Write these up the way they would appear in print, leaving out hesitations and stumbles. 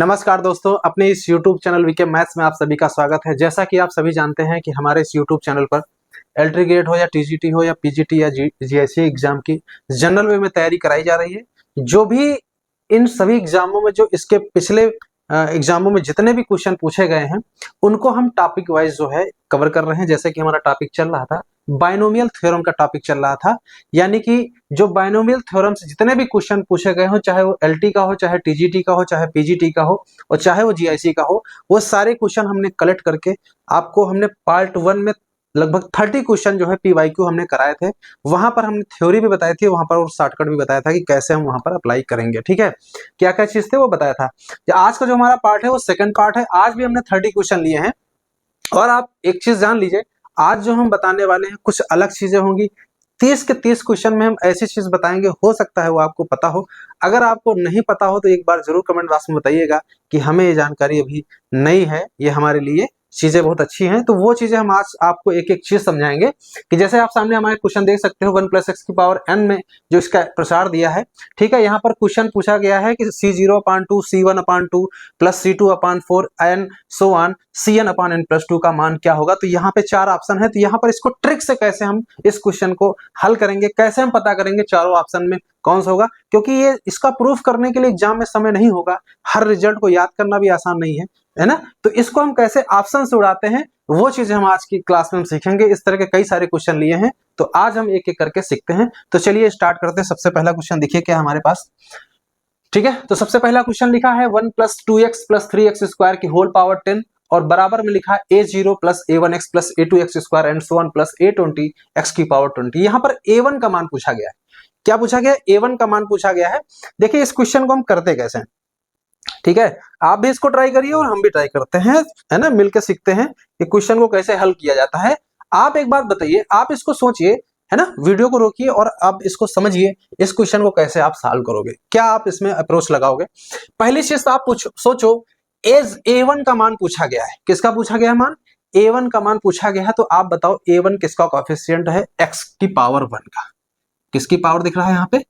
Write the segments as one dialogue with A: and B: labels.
A: नमस्कार दोस्तों, अपने इस YouTube चैनल वीके मैथ्स में आप सभी का स्वागत है। जैसा कि आप सभी जानते हैं कि हमारे इस YouTube चैनल पर एंट्री ग्रेड हो या टीजीटी हो या पीजीटी या जीएससी एग्जाम की जनरल वे में तैयारी कराई जा रही है। जो भी इन सभी एग्जामों में जो इसके पिछले एग्जामों में जितने भी क्वेश्चन पूछे गए हैं उनको हम टॉपिक वाइज जो है कवर कर रहे हैं। जैसे कि हमारा टॉपिक चल रहा था बाइनोमियल थ्योरम का टॉपिक चल रहा था, यानी कि जो बाइनोमियल थ्योरम से जितने भी क्वेश्चन पूछे गए हो, चाहे वो एलटी का हो, चाहे टीजीटी का हो, चाहे पीजीटी का हो और चाहे वो जीआईसी का हो, वो सारे क्वेश्चन हमने कलेक्ट करके आपको हमने पार्ट 1 में लगभग 30 क्वेश्चन जो है पीवाईक्यू हमने कराए थे। वहां पर हमने थ्योरी भी बताई थी, वहां पर और शॉर्टकट भी बताया था कि कैसे हम वहां पर अप्लाई करेंगे। ठीक है, क्या क्या चीज थे वो बताया था। आज का जो हमारा पार्ट है वो सेकंड पार्ट है। आज भी हमने 30 क्वेश्चन लिए हैं और आप एक चीज जान लीजिए, आज जो हम बताने वाले हैं कुछ अलग चीजें होंगी। 30 के 30 क्वेश्चन में हम ऐसी चीज बताएंगे, हो सकता है वो आपको पता हो। अगर आपको नहीं पता हो तो एक बार जरूर कमेंट बॉक्स में बताइएगा कि हमें ये जानकारी अभी नई है, ये हमारे लिए चीजें बहुत अच्छी हैं। तो वो चीजें हम आज आपको एक एक चीज समझाएंगे कि जैसे आप सामने हमारे क्वेश्चन देख सकते हो 1 + x⁴n में जो इसका प्रसार दिया है। ठीक है, यहाँ पर क्वेश्चन पूछा गया है कि C0/2 C1/2 + C2/4 and so on Cn/n+2 का मान क्या होगा। तो यहाँ पे 4 ऑप्शन है, तो यहाँ पर इसको ट्रिक से कैसे हम इस क्वेश्चन को हल करेंगे, कैसे हम पता करेंगे चारों ऑप्शन में कौन सा होगा, क्योंकि ये इसका प्रूफ करने के लिए एग्जाम में समय नहीं होगा। हर रिजल्ट को याद करना भी आसान नहीं है ना। तो इसको हम कैसे ऑप्शन से उड़ाते हैं वो चीजें हम आज की क्लास में हम सीखेंगे। इस तरह के कई सारे क्वेश्चन लिए हैं, तो आज हम एक एक करके सीखते हैं। तो चलिए स्टार्ट करते हैं। सबसे पहला क्वेश्चन देखिए क्या हमारे पास। ठीक है, तो सबसे पहला क्वेश्चन लिखा है 1 + 2x + 3x² की होल पावर 10 और बराबर में लिखा है a0 + a1x + a2x² and so on + a20x⁻20। यहाँ पर a1 का मान पूछा गया है। क्या पूछा गया है? a1 का मान पूछा गया है। देखिए इस क्वेश्चन को हम करते कैसे हैं। ठीक है, आप भी इसको ट्राई करिए और हम भी ट्राई करते हैं, है ना, मिलकर सीखते हैं कि क्वेश्चन को कैसे हल किया जाता है। आप एक बात बताइए, आप इसको सोचिए, है ना, वीडियो को रोकिए और आप इसको समझिए, इस क्वेश्चन को कैसे आप सॉल्व करोगे, क्या आप इसमें अप्रोच लगाओगे। पहली चीज आप सोचो, एज a1 का मान पूछा गया है। किसका पूछा गया मान? a1 का मान पूछा गया है। तो आप बताओ a1 किसका कोएफिशिएंट है? x⁻1 का। किसकी पावर दिख रहा है यहाँ पे?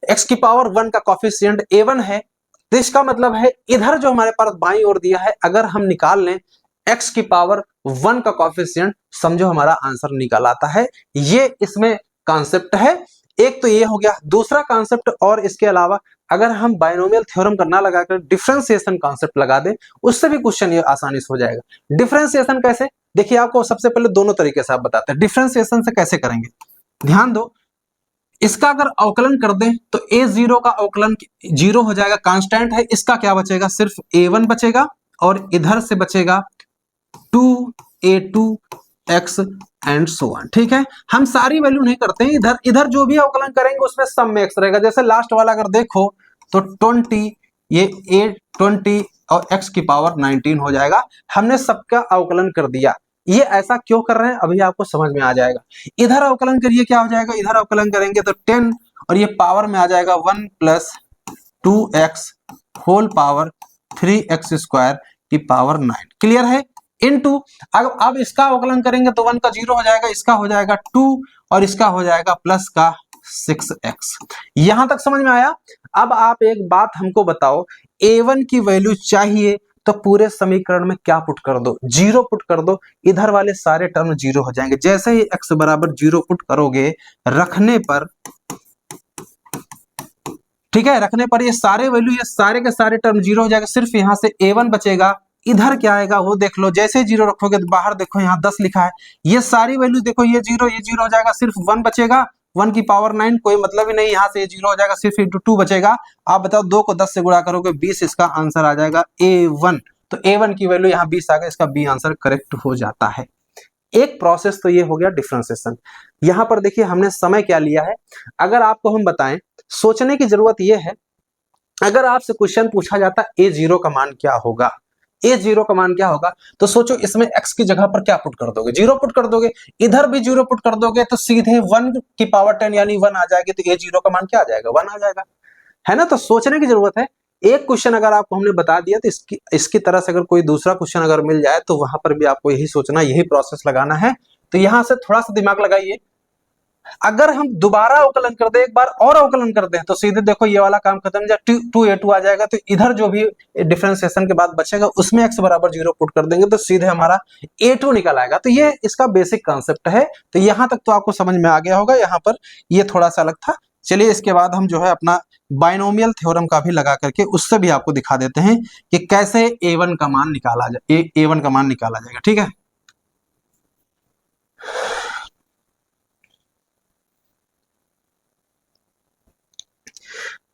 A: x⁻1 का कोएफिशिएंट a1 है। तो इसका मतलब है इधर जो हमारे पास बाईं ओर दिया है, अगर हम निकाल लें x⁻1 का कोएफिशिएंट, समझो हमारा आंसर निकल आता है। ये इसमें कॉन्सेप्ट है। एक तो ये हो गया। दूसरा कॉन्सेप्ट, और इसके अलावा अगर हम बाइनोमियल थ्योरम का ना लगाकर डिफरेंशिएशन कॉन्सेप्ट लगा दें, उससे भी क्वेश्चन ये आसानी से हो जाएगा। डिफरेंशिएशन कैसे? देखिए आपको सबसे पहले दोनों तरीके से आप बताते हैं डिफरेंशिएशन से कैसे करेंगे। ध्यान दो, इसका अगर अवकलन कर दें तो a0 का अवकलन 0 हो जाएगा, कांस्टेंट है। इसका क्या बचेगा? सिर्फ a1 बचेगा और इधर से बचेगा 2a2x एंड सो ऑन। ठीक है, हम सारी वैल्यू नहीं करते हैं, इधर इधर जो भी अवकलन करेंगे उसमें सम में x रहेगा। जैसे लास्ट वाला अगर देखो तो 20, ये a20 और x⁻19 हो जाएगा। हमने सबका अवकलन कर दिया। ये ऐसा क्यों कर रहे हैं अभी आपको समझ में आ जाएगा। इधर अवकलन करिए, क्या हो जाएगा? इधर अवकलन करेंगे तो 10 और ये पावर में आ जाएगा 1 + 2x होल पावर 3x² की पावर 9। क्लियर है? इनटू अब इसका अवकलन करेंगे तो 1 का 0 हो जाएगा, इसका हो जाएगा 2 और इसका हो जाएगा प्लस का 6x। यहां तक समझ में आया? अब आप एक बात हमको बताओ, a1 की वैल्यू चाहिए तो पूरे समीकरण में क्या पुट कर दो? 0 पुट कर दो। इधर वाले सारे टर्म 0 हो जाएंगे। जैसे ही x = 0 पुट करोगे, रखने पर, ठीक है, रखने पर ये सारे वैल्यू, ये सारे के सारे टर्म 0 हो जाएगा। सिर्फ यहां से a1 बचेगा। इधर क्या आएगा वो देख लो। जैसे 0 रखोगे तो बाहर देखो यहाँ 10 लिखा है, ये सारी वैल्यू देखो, ये 0 हो जाएगा। सिर्फ 1 बचेगा, 1 की पावर 9, कोई मतलब ही नहीं। यहाँ से 0 हो जाएगा, सिर्फ 2 बचेगा। आप बताओ 2 को 10 से गुणा करोगे 20, इसका आंसर आ जाएगा a1। तो a1 की वैल्यू यहाँ 20 आ गया, इसका बी आंसर करेक्ट हो जाता है। एक प्रोसेस तो ये हो गया डिफरेंशिएशन। यहां पर देखिए हमने समय क्या लिया है। अगर आपको हम बताएं, सोचने की जरूरत यह है, अगर आपसे क्वेश्चन पूछा जाता a0 का मान क्या होगा, a0 का मान क्या होगा, तो सोचो इसमें x की जगह पर क्या पुट कर दोगे? 0 पुट कर दोगे। इधर भी 0 पुट कर दोगे तो सीधे 1 की पावर 10 यानी 1 आ जाएगी। तो a0 का मान क्या आ जाएगा? 1 आ जाएगा, है ना। तो सोचने की जरूरत है। एक क्वेश्चन अगर आपको हमने बता दिया तो इसकी तरह से अगर कोई दूसरा क्वेश्चन अगर मिल जाए तो वहां पर भी आपको यही सोचना, यही प्रोसेस लगाना है। तो यहां से थोड़ा सा दिमाग लगाइए, अगर हम दोबारा अवकलन कर दें, एक बार और अवकलन कर दें, तो सीधे देखो ये वाला काम खत्म, जब 2a2 आ जाएगा तो इधर जो भी डिफरेंशिएशन के बाद बचेगा उसमें x बराबर 0 पुट कर देंगे तो सीधे हमारा a2 निकल आएगा। तो ये इसका बेसिक कॉन्सेप्ट है। तो यहां तक तो आपको समझ में आ गया होगा, यहाँ पर ये थोड़ा सा अलग था। चलिए इसके बाद हम जो है अपना बाइनोमियल थ्योरम का भी लगा करके उससे भी आपको दिखा देते हैं कि कैसे a1 का मान निकाला जाए, a1 का मान निकाला जाएगा। ठीक है,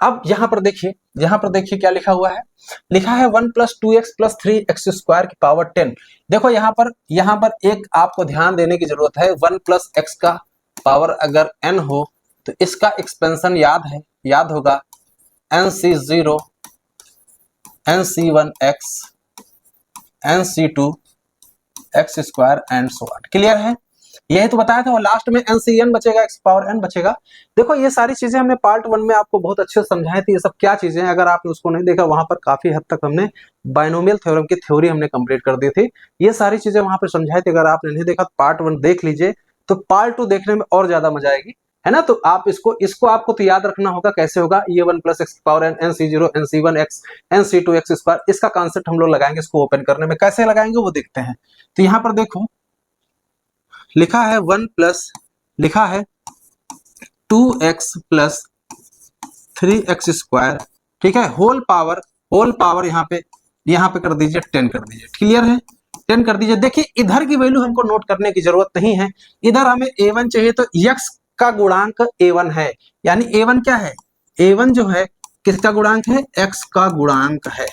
A: अब यहां पर देखिए क्या लिखा हुआ है। लिखा है 1 + 2x + 3x² की पावर 10। देखो यहां पर एक आपको ध्यान देने की जरूरत है। 1 + x का पावर अगर n हो तो इसका एक्सपेंशन याद होगा nc0 nc1x nc2 x² and so on. Clear है, यही तो बताया था। और लास्ट में ncn बचेगा, x पावर n बचेगा। देखो ये सारी चीजें हमने पार्ट 1 में आपको बहुत अच्छे से समझाई थी। ये सब क्या चीजें हैं, अगर आपने उसको नहीं देखा, वहां पर काफी हद तक हमने बाइनोमियल थ्योरम की थ्योरी हमने कंप्लीट कर दी थी। ये सारी चीजें वहां पर समझाई थी। अगर आपने नहीं देखा पार्ट 1 देख लीजिए, तो पार्ट 2 देखने में और ज्यादा मजा आएगी, है ना। तो आप इसको आपको तो याद रखना होगा। कैसे होगा, ये 1 + x power n nc0 nc1x nc2 x², इसका कॉन्सेप्ट हम लोग लगाएंगे। इसको ओपन करने में कैसे लगाएंगे वो देखते हैं। तो यहाँ पर देखो लिखा है 2x + 3x², ठीक है, होल पावर यहाँ पे कर दीजिए 10 कर दीजिए। क्लियर है, 10 कर दीजिए। देखिए इधर की वैल्यू हमको नोट करने की जरूरत नहीं है, इधर हमें a1 चाहिए। तो x का गुणांक a1 है, यानी a1 क्या है, a1 जो है किसका गुणांक है, x का गुणांक है।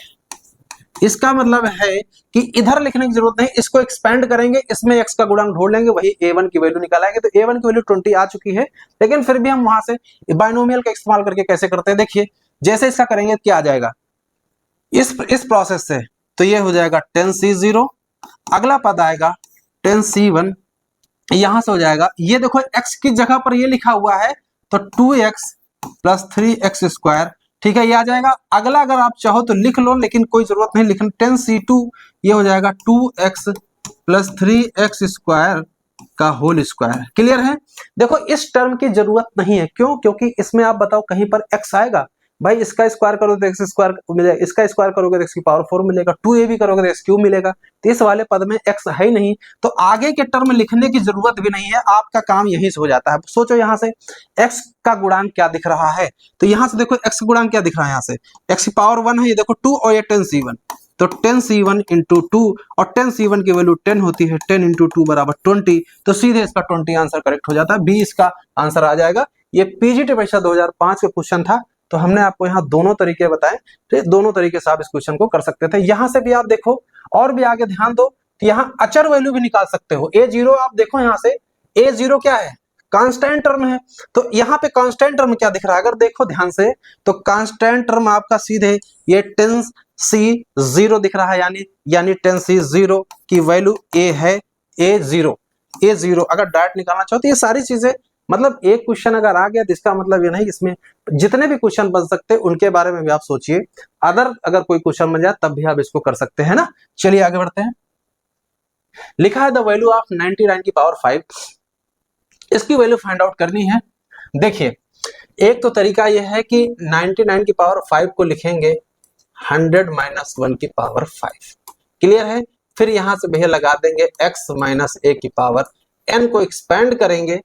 A: इसका मतलब है कि इधर लिखने की जरूरत नहीं, इसको एक्सपेंड करेंगे, इसमें x का गुणांक ढूंढ लेंगे, वही a1 की वैल्यू निकालेंगे। तो a1 की वैल्यू 20 आ चुकी है। लेकिन फिर भी हम वहां से बाइनोमियल का इस्तेमाल करके कैसे करते हैं, देखिए जैसे इसका करेंगे क्या आ जाएगा इस प्रोसेस से, तो ये हो जाएगा 10c0, अगला पद आएगा 10c1, यहां से हो जाएगा, ये देखो x की जगह पर ये लिखा हुआ है तो 2x + 3x², ठीक है, ये आ जाएगा। अगला अगर आप चाहो तो लिख लो, लेकिन कोई जरूरत नहीं लिखना। 10c2 ये हो जाएगा 2x + 3x² का होल स्क्वायर। क्लियर है, देखो इस टर्म की जरूरत नहीं है। क्यों, क्योंकि इसमें आप बताओ कहीं पर x आएगा भाई, इसका स्क्वायर करो तो x² मिलेगा, इसका स्क्वायर करोगे तो x की पावर 4 मिलेगा, 2a भी करोगे तो x³ मिलेगा। तो इस वाले पद में x है ही नहीं, तो आगे के टर्म लिखने की जरूरत भी नहीं है, आपका काम यहीं से हो जाता है। सोचो यहाँ से x का गुणांक क्या दिख रहा है, तो यहाँ से देखो x गुणांक क्या दिख रहा है, यहाँ से x की पावर 1 है, ये देखो 2 और ये 10c1, तो 10c1 × 2, और 10c1 की वैल्यू 10 होती है, 10 × 2 = 20, तो सीधे इसका 20 आंसर करेक्ट हो जाता है, बी इसका आंसर आ जाएगा। ये पीजीटी परीक्षा 2005 का क्वेश्चन था, तो हमने आपको यहाँ दोनों तरीके बताए, तो दोनों तरीके से आप इस क्वेश्चन को कर सकते थे। यहाँ से भी आप देखो और भी आगे ध्यान दो, तो यहाँ अचर वैल्यू भी निकाल सकते हो। a0 आप देखो, यहाँ से a0 क्या है, कांस्टेंट टर्म है। तो यहाँ पे कांस्टेंट टर्म क्या दिख रहा है, अगर देखो ध्यान से, तो कांस्टेंट टर्म आपका सीधे ये 10c0 दिख रहा है, यानी 10c0 की वैल्यू a है, a0 अगर डायरेक्ट निकालना चाहो तो ये सारी चीजें, मतलब एक क्वेश्चन अगर आ गया तो इसका मतलब ये नहीं, इसमें जितने भी क्वेश्चन बन सकते हैं उनके बारे में भी आप सोचिए। अगर कोई क्वेश्चन बन जाए तब भी आप इसको कर सकते हैं ना। चलिए आगे बढ़ते हैं। लिखा है द वैल्यू ऑफ 99 की पावर 5, इसकी वैल्यू फाइंड आउट करनी है। देखिए एक तो तरीका यह है कि 99 की पावर 5 को लिखेंगे 100 - 1 की पावर 5। क्लियर है, फिर यहां से भैया लगा देंगे x - a की पावर n को एक्सपेंड करेंगे,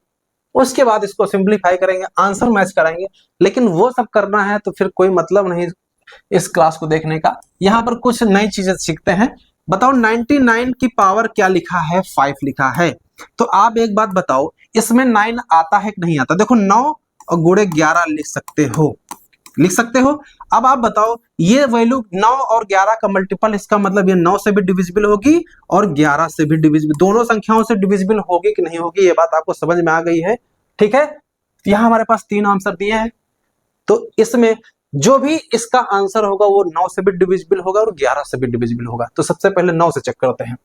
A: उसके बाद इसको सिंप्लीफाई करेंगे, आंसर मैच कराएंगे। लेकिन वो सब करना है तो फिर कोई मतलब नहीं इस क्लास को देखने का। यहाँ पर कुछ नई चीजें सीखते हैं। बताओ 99 की पावर क्या लिखा है, 5 लिखा है। तो आप एक बात बताओ, इसमें 9 आता है कि नहीं आता। देखो 9 और गुणे 11 लिख सकते हो। अब आप बताओ ये वैल्यू 9 और 11 का मल्टीपल, इसका मतलब ये 9 से भी डिविजिबल होगी और 11 से भी डिविजिबल, दोनों संख्याओं से डिविजिबल होगी कि नहीं होगी, ये बात आपको समझ में आ गई है। ठीक है, यहां हमारे पास 3 आंसर दिए हैं, तो इसमें जो भी इसका आंसर होगा वो 9 से भी डिविजिबल होगा और 11 से भी डिविजिबल होगा। तो सबसे पहले 9 से चेक करते हैं।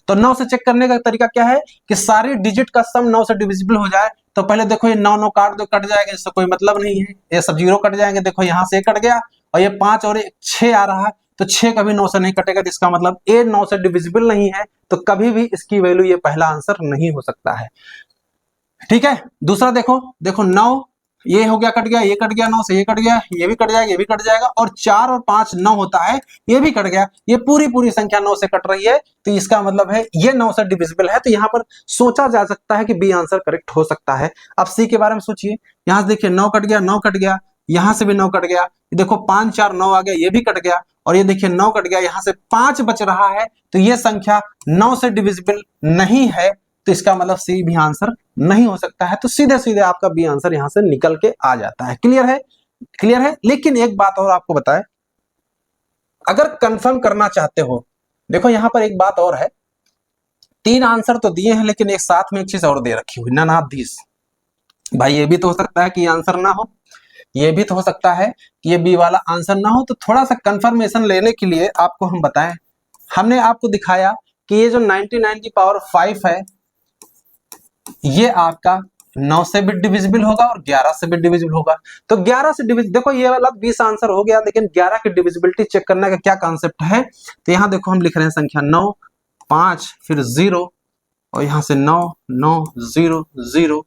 A: तो 9 से चेक करने का तरीका क्या है कि सारी डिजिट का सम 9 से डिविजिबल हो जाए। तो पहले देखो ये 9 काट दो, कट जाएगा, इससे कोई मतलब नहीं है, ये सब 0 कट जाएंगे। देखो यहाँ से कट गया और ये 5 और 6 आ रहा है, तो 6 कभी 9 से नहीं कटेगा, तो इसका मतलब ए 9 से डिविजिबल नहीं है, तो कभी भी इसकी वैल्यू ये पहला आंसर नहीं हो सकता है। ठीक है। दूसरा देखो, देखो 9 ये हो गया, कट गया, ये कट गया, 9 से ये कट गया, ये भी कट जाएगा, ये भी कट जाएगा, और 4 और 5 9 होता है, ये भी कट गया, ये पूरी पूरी संख्या 9 से कट रही है, तो इसका मतलब है ये 9 से डिविजिबल है। तो यहाँ पर सोचा जा सकता है कि बी आंसर करेक्ट हो सकता है। अब सी के बारे में सोचिए, यहाँ से देखिए 9 कट गया, 9 कट गया, यहाँ से भी 9 कट गया, देखो 5 4 9 आ गया, ये भी कट गया, और ये देखिए 9 कट गया, यहाँ से 5 बच रहा है, तो ये संख्या 9 से डिविजिबल नहीं है, तो इसका मतलब सी भी आंसर नहीं हो सकता है। तो सीधे सीधे आपका बी आंसर यहां से निकल के आ जाता है। क्लियर है? क्लियर है। लेकिन एक बात और आपको बताएं, अगर कंफर्म करना चाहते हो, देखो यहां पर एक बात और है, 3 आंसर तो दिए हैं, लेकिन एक साथ में एक चीज और दे रखी हुई, नन ऑफ दिस। भाई ये भी तो हो सकता है कि आंसर ना हो, ये भी तो हो सकता है कि ये बी वाला आंसर ना हो। तो थोड़ा सा कंफर्मेशन लेने के लिए आपको हम बताएं, हमने आपको दिखाया कि ये जो 99 की पावर 5 है, ये आपका 9 से भी डिविजिबल होगा और 11 से भी डिविजिबल होगा। तो 11 से डिविजिबल, देखो ये वाला 20 आंसर हो गया, लेकिन 11 की डिविजिबिलिटी चेक करने का क्या कॉन्सेप्ट है, तो यहाँ देखो हम लिख रहे हैं संख्या 9 5 फिर 0, और यहाँ से 9 9 0 0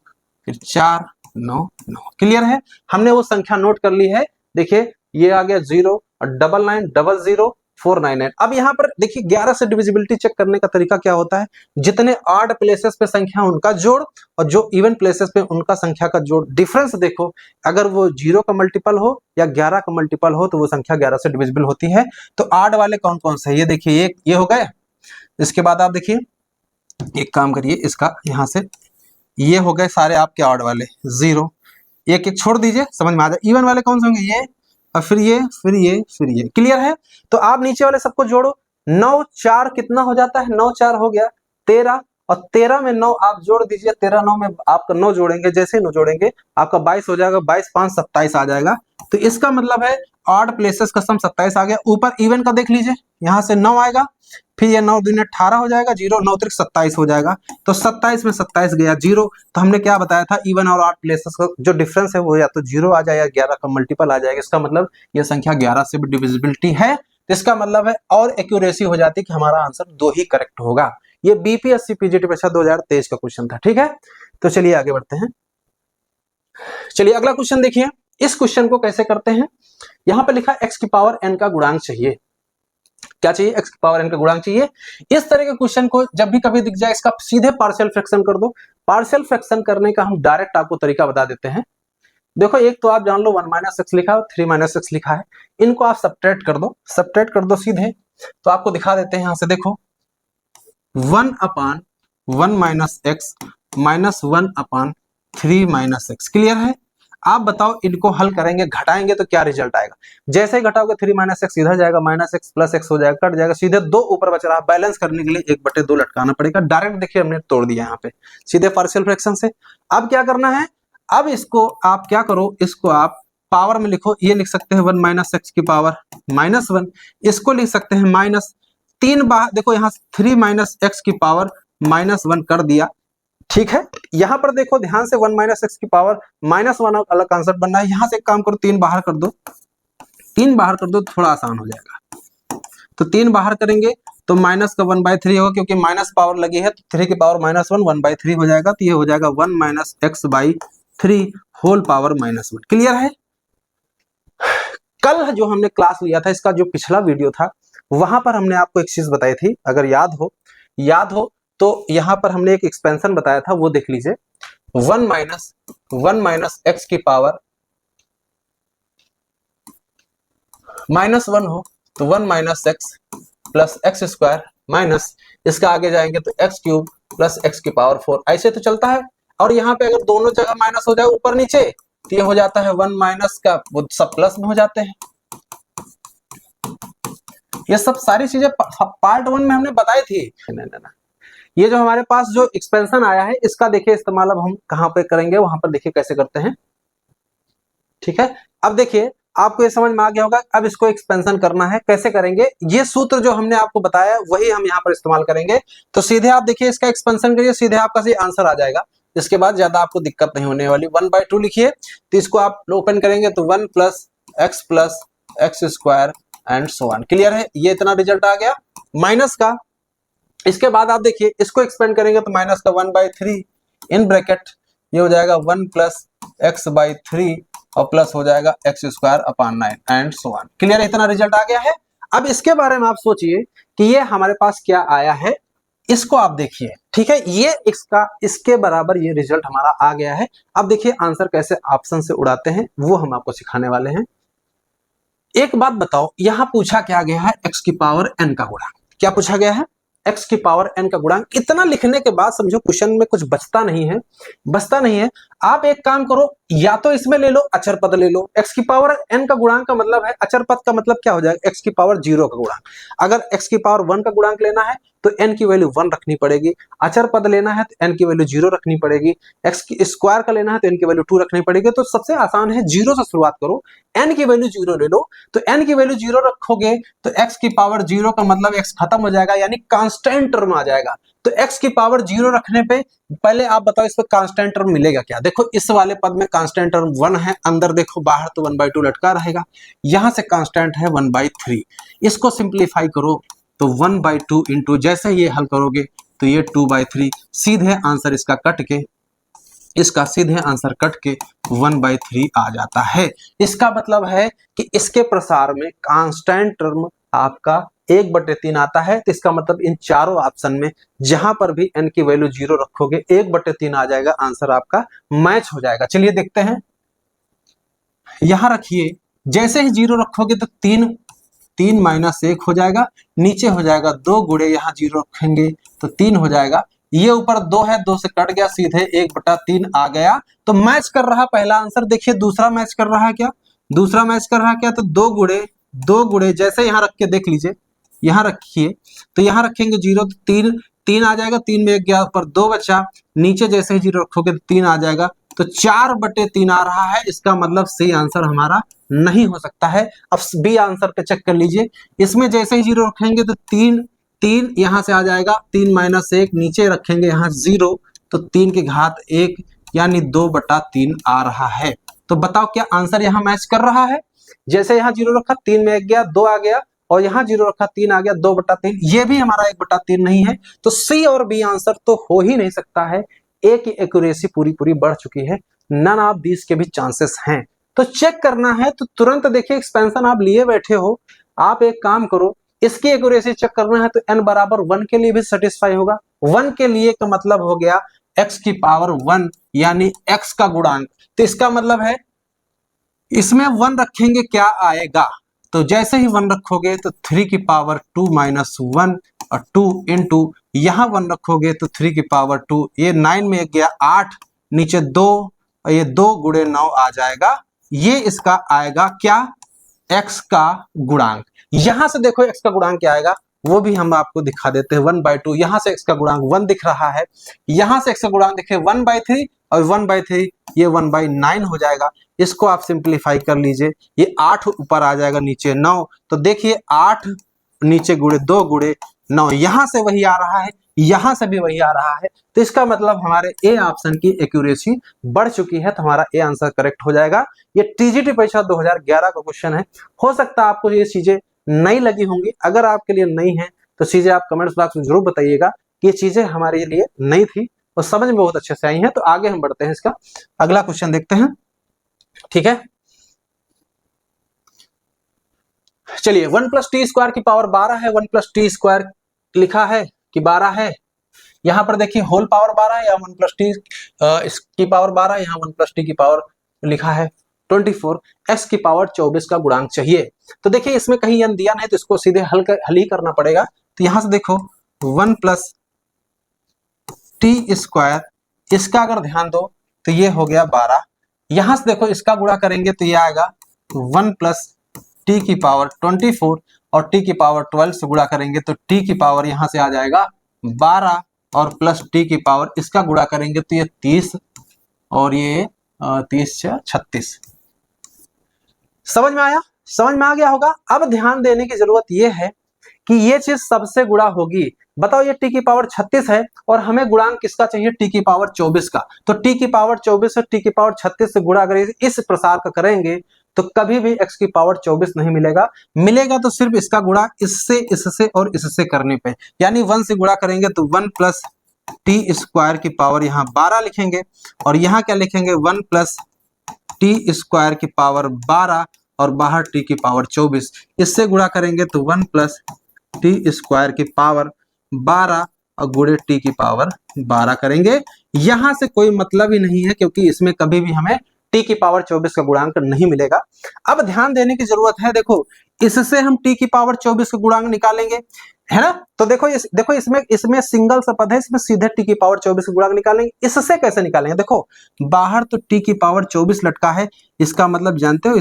A: फिर 4 9 9। क्लियर है? हमने वो संख्या नोट कर ली है। देखिए ये आ गया 0 और 9900 499। अब यहाँ पर देखिए 11 से डिविजिबिलिटी चेक करने का तरीका क्या होता है, जितने ऑड प्लेसेस पे संख्या उनका जोड़, और जो इवन प्लेसेस पे उनका संख्या का जोड़, डिफरेंस देखो, अगर वो 0 का मल्टीपल हो या 11 का मल्टीपल हो तो वो संख्या 11 से डिविजिबल होती है। तो ऑड वाले कौन कौन से है, ये देखिए, ये हो गए। इसके बाद आप देखिए, एक काम करिए, इसका यहाँ से ये हो गए सारे आपके ऑड वाले 0, एक एक छोड़ दीजिए, समझ में आ जाए। इवन वाले कौन से होंगे, ये और फिर ये फिर ये फिर ये। क्लियर है? तो आप नीचे वाले सबको जोड़ो, 9 4 कितना हो जाता है, 9 4 हो गया 13, और 13 में 9 आप जोड़ दीजिए, 13 9 में आपका 9 जोड़ेंगे, जैसे 9 जोड़ेंगे आपका 22 हो जाएगा, 22 5 27 आ जाएगा। तो इसका मतलब है ऑड प्लेसेस का सम 27 आ गया। ऊपर इवन का देख लीजिए, यहाँ से 9 आएगा, फिर ये 9 दूनी 18 हो जाएगा, 0 9 त्रिक 27 हो जाएगा, तो 27 में 27 गया 0। तो हमने क्या बताया था, इवन और ऑड प्लेसेस का जो डिफरेंस है वो या तो 0 आ जाए या 11 का मल्टीपल आ जाएगा। इसका मतलब ये संख्या 11 से भी डिविजिबिलिटी है। इसका मतलब है और एक्यूरेसी हो जाती है कि हमारा आंसर 2 ही करेक्ट होगा। ये बीपीएससी पीजीटी परीक्षा 2023 का क्वेश्चन था। ठीक है, तो चलिए आगे बढ़ते हैं। चलिए अगला क्वेश्चन देखिए, इस क्वेश्चन को कैसे करते हैं। यहां पर लिखा x की पावर n का गुणांक चाहिए। क्या चाहिए? x की पावर n का गुणांक चाहिए। इस तरह के क्वेश्चन को जब भी कभी दिख जाए, इसका सीधे पार्शियल फ्रैक्शन कर दो। पार्शियल फ्रैक्शन करने का हम डायरेक्ट आपको तरीका बता देते हैं। देखो एक तो आप जान लो 1 माइनस एक्स लिखा है और 3 माइनस एक्स लिखा है, इनको आप सब्ट्रैक्ट कर दो, सब्ट्रैक्ट कर दो सीधे। तो आपको दिखा देते हैं, यहां से देखो 1 अपान 1 माइनस एक्स माइनस 1 अपान 3 माइनस एक्स। क्लियर है? आप बताओ इनको हल करेंगे, घटाएंगे तो क्या रिजल्ट आएगा। जैसे ही घटाओगे 3 माइनस एक्स इधर जाएगा, माइनस एक्स प्लस एक्स हो जाएगा, कट जाएगा, सीधे 2 ऊपर बच रहा है। बैलेंस करने के लिए 1/2 लटकाना पड़ेगा। डायरेक्ट देखिए हमने तोड़ दिया यहाँ पे सीधे पार्शियल फ्रैक्शन से। अब क्या करना है, अब इसको आप क्या करो, इसको आप पावर में लिखो। ये लिख सकते हैं 1 माइनस एक्स की पावर -1, इसको लिख सकते हैं माइनस 3 बाहर, देखो यहाँ 3 माइनस एक्स की पावर -1 कर दिया। ठीक है, यहां पर देखो ध्यान से 1 माइनस एक्स की पावर -1 अलग कॉन्सेप्ट बनना है। यहां से एक काम करो, 3 बाहर कर दो, 3 बाहर कर दो, थोड़ा आसान हो जाएगा। तो 3 बाहर करेंगे तो माइनस का 1/3 होगा, क्योंकि माइनस पावर लगी है तो 3 की पावर -1 1/3 हो जाएगा। तो ये हो जाएगा 1 minus x/3 whole power -1। Clear है? कल जो हमने क्लास लिया था, इसका जो पिछला वीडियो था, वहां पर हमने आपको एक चीज बताई थी, अगर याद हो तो यहां पर हमने एक एक्सपेंशन बताया था, वो देख लीजिए। 1 माइनस एक्स की पावर -1 हो तो 1 minus x plus x square minus, इसका आगे जाएंगे तो एक्स क्यूब प्लस एक्स की पावर 4, ऐसे तो चलता है। और यहाँ पे अगर दोनों जगह माइनस हो जाए ऊपर नीचे, तो ये हो जाता है 1 माइनस का वो सब प्लस में हो जाते हैं। ये सब सारी चीजें पार्ट 1 में हमने बताई थी। ना ये जो हमारे पास जो एक्सपेंशन आया है, इसका देखिए इस्तेमाल अब हम कहां पे करेंगे, वहां पर देखिए कैसे करते हैं। ठीक है, अब देखिए आपको ये समझ में आ गया होगा। अब इसको एक्सपेंशन करना है, कैसे करेंगे, ये सूत्र जो हमने आपको बताया वही हम यहाँ पर इस्तेमाल करेंगे। तो सीधे आप देखिए इसका एक्सपेंशन करिए, सीधे आपका सही आंसर आ जाएगा। इसके बाद ज्यादा आपको दिक्कत नहीं होने वाली। 1/2 लिखिए, तो इसको आप ओपन करेंगे तो 1 plus x square and so on. Clear है? ये इतना रिजल्ट आ गया माइनस का। इसके बाद आप देखिए इसको एक्सपेंड करेंगे तो माइनस का 1/3 इन ब्रैकेट, ये हो जाएगा 1 प्लस एक्स बाई 3 और प्लस हो जाएगा x square upon 9 and so on. Clear, इतना रिजल्ट आ गया है। अब इसके बारे में आप सोचिए कि ये हमारे पास क्या आया है, इसको आप देखिए, ठीक है, ये इसके बराबर ये रिजल्ट हमारा आ गया है। अब देखिए आंसर कैसे ऑप्शन से उड़ाते हैं वो हम आपको सिखाने वाले हैं। एक बात बताओ, यहां पूछा क्या गया है, एक्स की पावर एन का गुणा। क्या पूछा गया है, एक्स की पावर एन का गुणांक। इतना लिखने के बाद समझो क्वेश्चन में कुछ बचता नहीं है। आप एक काम करो, या तो इसमें ले लो अचर पद ले लो। एक्स की पावर एन का गुणांक का मतलब है, अचर पद का मतलब क्या हो जाएगा, एक्स की पावर 0 का गुणांक। अगर एक्स की पावर 1 का गुणांक लेना है तो एन की वैल्यू 1 रखनी पड़ेगी। अचर पद लेना है तो एन की वैल्यू 0 रखनी पड़ेगी। एक्स की स्क्वायर का लेना है तो एन की वैल्यू 2 रखनी पड़ेगी। तो सबसे आसान है 0 से शुरुआत करो, एन की वैल्यू 0 ले लो। तो एन की वैल्यू 0 रखोगे तो एक्स की पावर 0 का मतलब एक्स खत्म हो जाएगा, यानी कांस्टेंट टर्म आ जाएगा। तो एक्स की पावर 0 रखने पे पहले आप बताओ इस पर कांस्टेंट टर्म मिलेगा क्या। देखो इस वाले पद में कांस्टेंट टर्म 1 है, अंदर देखो बाहर तो 1/2 लटका रहेगा। यहां से कांस्टेंट है 1/3। इसको सिंप्लीफाई करो तो 1/2 इंटू, जैसे ये हल करोगे तो ये 2/3, सीधे आंसर इसका कट के 1/3 आ जाता है। इसका मतलब है कि इसके प्रसार में कांस्टेंट टर्म आपका 1/3 आता है। तो इसका मतलब इन चारों ऑप्शन में जहां पर भी n की वैल्यू 0 रखोगे 1/3 आ जाएगा, आंसर आपका मैच हो जाएगा। चलिए देखते हैं, यहां रखिए, जैसे ही 0 रखोगे तो 3 माइनस 1 हो जाएगा, नीचे हो जाएगा 2 गुणे, यहाँ 0 रखेंगे तो 3 हो जाएगा। ये ऊपर 2 है, 2 से कट गया, सीधे 1/3 आ गया। तो मैच कर रहा पहला आंसर। देखिए दूसरा मैच कर रहा है क्या, तो 2 गुणे जैसे यहाँ रख के देख लीजिए, यहाँ रखिए तो यहाँ रखेंगे 0 तो 3 आ जाएगा, 3 में 1 गया, ऊपर 2 बचा, नीचे जैसे ही 0 रखोगे तो 3 आ जाएगा। तो 4/3 आ रहा है। इसका मतलब सही आंसर हमारा नहीं हो सकता है। अब बी आंसर पे चेक कर लीजिए, इसमें जैसे ही 0 रखेंगे तो 3 यहां से आ जाएगा, 3 माइनस 1, नीचे रखेंगे यहाँ 0 तो 3 की घात 1 यानी 2/3 आ रहा है। तो बताओ क्या आंसर यहाँ मैच कर रहा है। जैसे यहाँ 0 रखा, 3 में 1 गया, 2 आ गया, और यहाँ 0 रखा, 3 आ गया, 2/3। ये भी हमारा 1/3 नहीं है। तो सी और बी आंसर तो हो ही नहीं सकता है। ए की एक्यूरेसी पूरी बढ़ चुकी है, नन ऑफ दीस के भी चांसेस हैं। तो चेक करना है तो तुरंत देखिए, एक्सपेंशन आप लिए बैठे हो, आप एक काम करो, इसकी एक्यूरेसी चेक करना है तो n बराबर 1 के लिए भी सेटिस्फाई होगा। 1 के लिए का मतलब हो गया x की पावर 1 यानी x का गुणांक। तो इसका मतलब है इसमें 1 रखेंगे क्या आएगा, तो जैसे ही 1 रखोगे तो 3 की पावर 2 माइनस 1 और 2 इंटू, यहां 1 रखोगे तो 3 की पावर 2, ये 9 में 1 गया 8, नीचे 2 और ये 2 गुणे 9 आ जाएगा। ये इसका आएगा क्या, x का गुणांक। यहां से देखो x का गुणांक क्या आएगा वो भी हम आपको दिखा देते हैं, 1/2। यहां से x का गुणांक 1 दिख रहा है, यहां से x का गुणांक देखिए 1/3 और 1/3 ये 1/9 हो जाएगा। इसको आप सिंप्लीफाई कर लीजिए, ये 8 ऊपर आ जाएगा, नीचे 9। तो देखिए 8 नीचे गुणे 2 गुणे 9, यहां से वही आ रहा है, यहां से भी वही आ रहा है। तो इसका मतलब हमारे ए ऑप्शन की एक्यूरेसी बढ़ चुकी है, तो हमारा ए आंसर करेक्ट हो जाएगा। ये टीजीटी परीक्षा 2011 का क्वेश्चन है। हो सकता है आपको ये चीजें नई लगी होंगी, अगर आपके लिए नई है तो चीजें आप कमेंट्स बॉक्स में जरूर बताइएगा कि ये चीजें हमारे लिए नई थी और समझ में बहुत अच्छे से आई हैं। तो आगे हम बढ़ते हैं, इसका अगला क्वेश्चन देखते हैं, ठीक है। चलिए 1 + t² की पावर 12 है, 1 + t² लिखा है कि 12 है। यहां पर देखिए होल पावर 12 है या 1 + t इसकी पावर 12, यहाँ 1 + t की पावर लिखा है 24, x की पावर 24 का गुणांक चाहिए। तो देखिए इसमें कहीं n दिया नहीं तो इसको सीधे हल ही करना पड़ेगा। तो यहां से देखो 1 + t², इसका अगर ध्यान दो तो ये हो गया 12। यहां से देखो इसका गुणा करेंगे तो ये आएगा 1 + t की पावर 24 और t की पावर 12 से गुणा करेंगे तो t की पावर यहां से आ जाएगा 12 और प्लस t की पावर, इसका गुणा करेंगे तो ये 30 और ये 30 × 36। समझ में आया, समझ में आ गया होगा। अब ध्यान देने की जरूरत यह है कि ये चीज सबसे गुणा होगी। बताओ ये t की पावर 36 है और हमें गुणांक किसका चाहिए, t की पावर 24 का। तो t की पावर 24 और t की पावर 36 से गुणा अगर इस प्रसार का करेंगे तो कभी भी x की पावर 24 नहीं मिलेगा। मिलेगा तो सिर्फ इसका गुणा इससे, इससे और इससे करने पे, यानी 1 से गुणा करेंगे तो 1 + टी स्क्वायर की पावर यहाँ 12 लिखेंगे और यहाँ क्या लिखेंगे 1 प्लस टी स्क्वायर की पावर 12 और बाहर टी की पावर 24। इससे गुणा करेंगे तो 1 प्लस टी स्क्वायर की पावर 12 और गुणे टी की पावर 12 करेंगे। यहां से कोई मतलब ही नहीं है क्योंकि इसमें कभी भी हमें टी की पावर 24 का गुणांक नहीं मिलेगा। अब ध्यान देने की जरूरत है, देखो इससे हम टी की पावर 24 का गुणांक निकालेंगे, है ना। तो देखो इसमें सिंगल सा पद है, इसमें सीधे टी की पावर 24 का गुणांक निकालेंगे। इससे कैसे निकालेंगे, देखो बाहर तो टी की पावर 24 लटका है, इसका मतलब जानते हो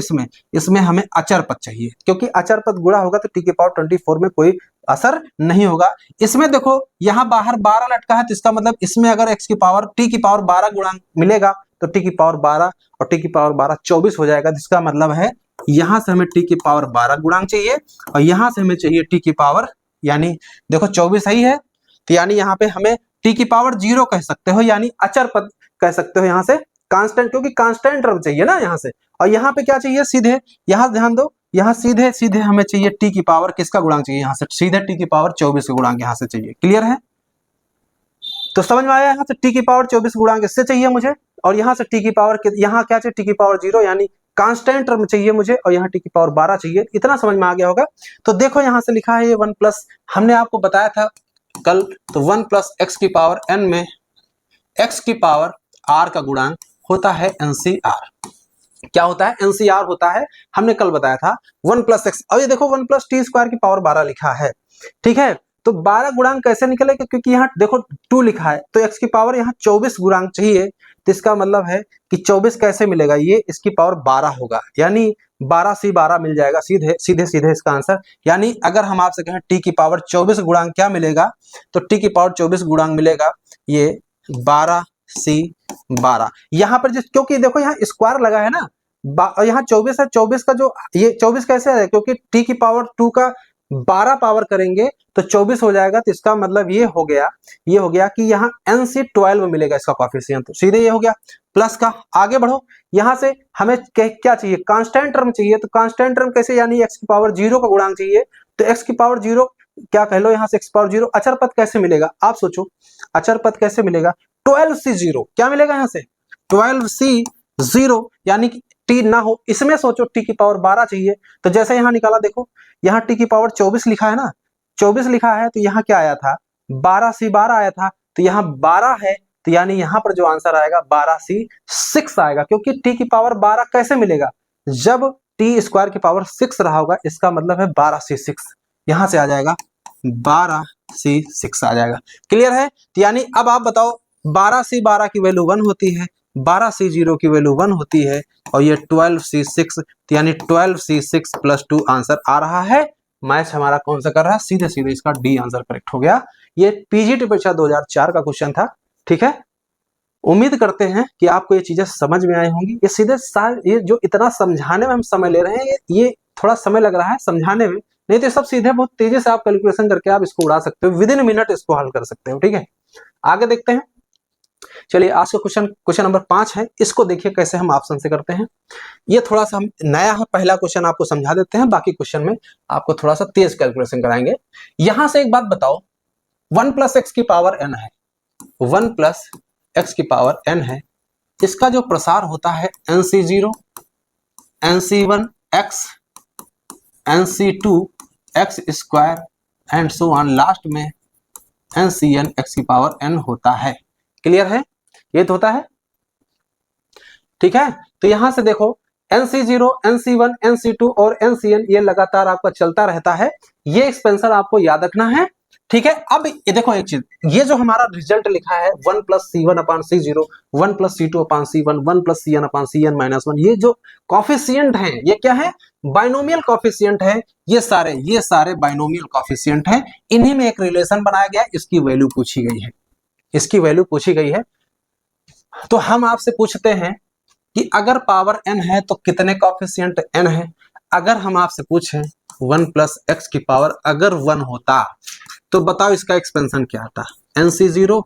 A: इसमें हमें अचर पद चाहिए, क्योंकि अचर पद गुणा होगा तो टी की पावर 24 में कोई असर नहीं होगा। इसमें देखो यहाँ बाहर 12 लटका है, तो इसका मतलब इसमें अगर टी की पावर 12 गुणांक मिलेगा तो टी की पावर 12 और टी की पावर 12 24 हो जाएगा। जिसका मतलब है यहां से हमें टी की पावर 12 गुणांक चाहिए और यहां से हमें चाहिए टी की पावर, यानी देखो 24 सही है, तो यानी यहाँ पे हमें टी की पावर 0 कह सकते हो, यानी अचर पद कह सकते हो यहाँ से, कांस्टेंट, क्योंकि कांस्टेंट टर्म चाहिए ना यहाँ से। और यहाँ पे क्या चाहिए, सीधे यहाँ ध्यान दो, यहाँ सीधे सीधे हमें चाहिए टी की पावर किसका गुणांक चाहिए, यहाँ से सीधे टी की पावर 24 का गुणांक यहाँ से चाहिए। क्लियर है, तो समझ में आया। यहाँ से टी की पावर 24 गुणांक इससे चाहिए मुझे, और यहाँ से टी की पावर यहाँ क्या चाहिए, टी की पावर 0 यानी कांस्टेंट टर्म चाहिए मुझे, और यहाँ टी की पावर 12 चाहिए। इतना समझ में आ गया होगा। तो देखो यहाँ से लिखा है ये 1 प्लस, हमने आपको बताया था कल, तो 1 प्लस एक्स की पावर n में x की पावर r का गुणांक होता है NCR। क्या होता है, NCR होता है, हमने कल बताया था 1 प्लस एक्स। अब ये देखो 1 प्लस टी स्क्वायर की पावर 12 लिखा है, ठीक है। तो 12 गुणांक कैसे निकलेगा, क्योंकि यहाँ देखो 2 लिखा है, तो x की पावर यहाँ 24 गुणांक चाहिए, तो इसका मतलब है कि 24 कैसे मिलेगा, ये इसकी पावर 12 होगा, यानी 12 से 12 मिल जाएगा सीधे इसका आंसर। यानी अगर हम आपसे कहें टी की पावर 24 गुणांक क्या मिलेगा, तो टी की पावर 24 गुणांक मिलेगा ये 12 से 12। यहाँ पर क्योंकि देखो यहाँ स्क्वायर लगा है ना, यहाँ 24 है, 24 का जो ये 24 कैसे है, क्योंकि टी की पावर 2 का 12 पावर करेंगे तो 24 हो जाएगा। तो इसका मतलब ये हो गया कि यहाँ NC 12 मिलेगा इसका कॉफिशिएंट, तो सीधे ये हो गया प्लस का। आगे बढ़ो, यहाँ से हमें क्या चाहिए, कांस्टेंट टर्म चाहिए, तो कांस्टेंट टर्म कैसे, यानी x की पावर 0 का गुणांक चाहिए, तो x की पावर 0 क्या कह लो, यहाँ से x की पावर 0। अचर पद कैसे मिलेगा, आप सोचो अचर पद कैसे मिलेगा, 12C0 क्या मिलेगा यहाँ से 12C0, यानी कि टी ना हो, इसमें सोचो टी की पावर 12 चाहिए, तो जैसे यहाँ निकाला देखो, यहाँ टी की पावर 24 लिखा है ना, 24 लिखा है, तो यहाँ क्या आया था 12C12 आया था, तो यहाँ 12 है, तो यानी यहाँ पर जो आंसर आएगा 12C6 आएगा। क्योंकि टी की पावर 12 कैसे मिलेगा, जब टी स्क्वायर की पावर 6 रहा होगा, इसका मतलब है 12C6, यहाँ से आ जाएगा 12C6 आ जाएगा। क्लियर है, तो यानी अब आप बताओ 12C12 की वैल्यू 1 होती है, 12C0 की वैल्यू 1 होती है, और ये 12C6, यानी 12C6 प्लस 2 आंसर आ रहा है। मैच हमारा कौन सा कर रहा है, सीधे सीधे इसका डी आंसर करेक्ट हो गया। ये पीजीटी परीक्षा 2004 का क्वेश्चन था, ठीक है। उम्मीद करते हैं कि आपको ये चीजें समझ में आई होंगी। ये सीधे ये जो इतना समझाने में हम समय ले रहे हैं, ये थोड़ा समय लग रहा है समझाने में, नहीं तो सब सीधे बहुत तेजी से आप कैलकुलेशन करके आप इसको उड़ा सकते हो, विद इन मिनट इसको हल कर सकते हो, ठीक है। आगे देखते हैं, चलिए आज का क्वेश्चन नंबर 5 है, इसको देखिए कैसे हम ऑप्शन से करते हैं। ये थोड़ा सा हम नया है, पहला क्वेश्चन आपको समझा देते हैं, बाकी क्वेश्चन में आपको थोड़ा सा तेज कैलकुलेशन कराएंगे। यहां से एक बात बताओ, 1 प्लस एक्स की पावर n है, 1 प्लस एक्स की पावर n है, इसका जो प्रसार होता है NC0, NC1 x, NC2 x square and so on, last में NCN x की पावर n होता है। क्लियर है, ये तो होता है, ठीक है। तो यहां से देखो NC0, NC1, NC2 और NCN ये लगातार आपका चलता रहता है, ये एक्सपेंशन आपको याद रखना है, ठीक है। अब ये देखो एक चीज, ये जो हमारा रिजल्ट लिखा है 1 प्लस C1 अपान C0, 1 प्लस C2 अपान C1, 1 प्लस CN अपान CN माइनस 1, ये जो कॉफिशिएंट हैं ये क्या है, बाइनोमियल कॉफिशिएंट है, ये सारे बाइनोमियल कॉफिशिएंट हैं। इन्हीं में एक रिलेशन बनाया गया, इसकी वैल्यू पूछी गई है, तो हम आपसे पूछते हैं कि अगर पावर n है तो कितने कॉफिशिएंट n है। अगर हम आपसे पूछें 1 प्लस एक्स की पावर अगर 1 होता तो बताओ इसका एक्सपेंशन क्या आता, NC0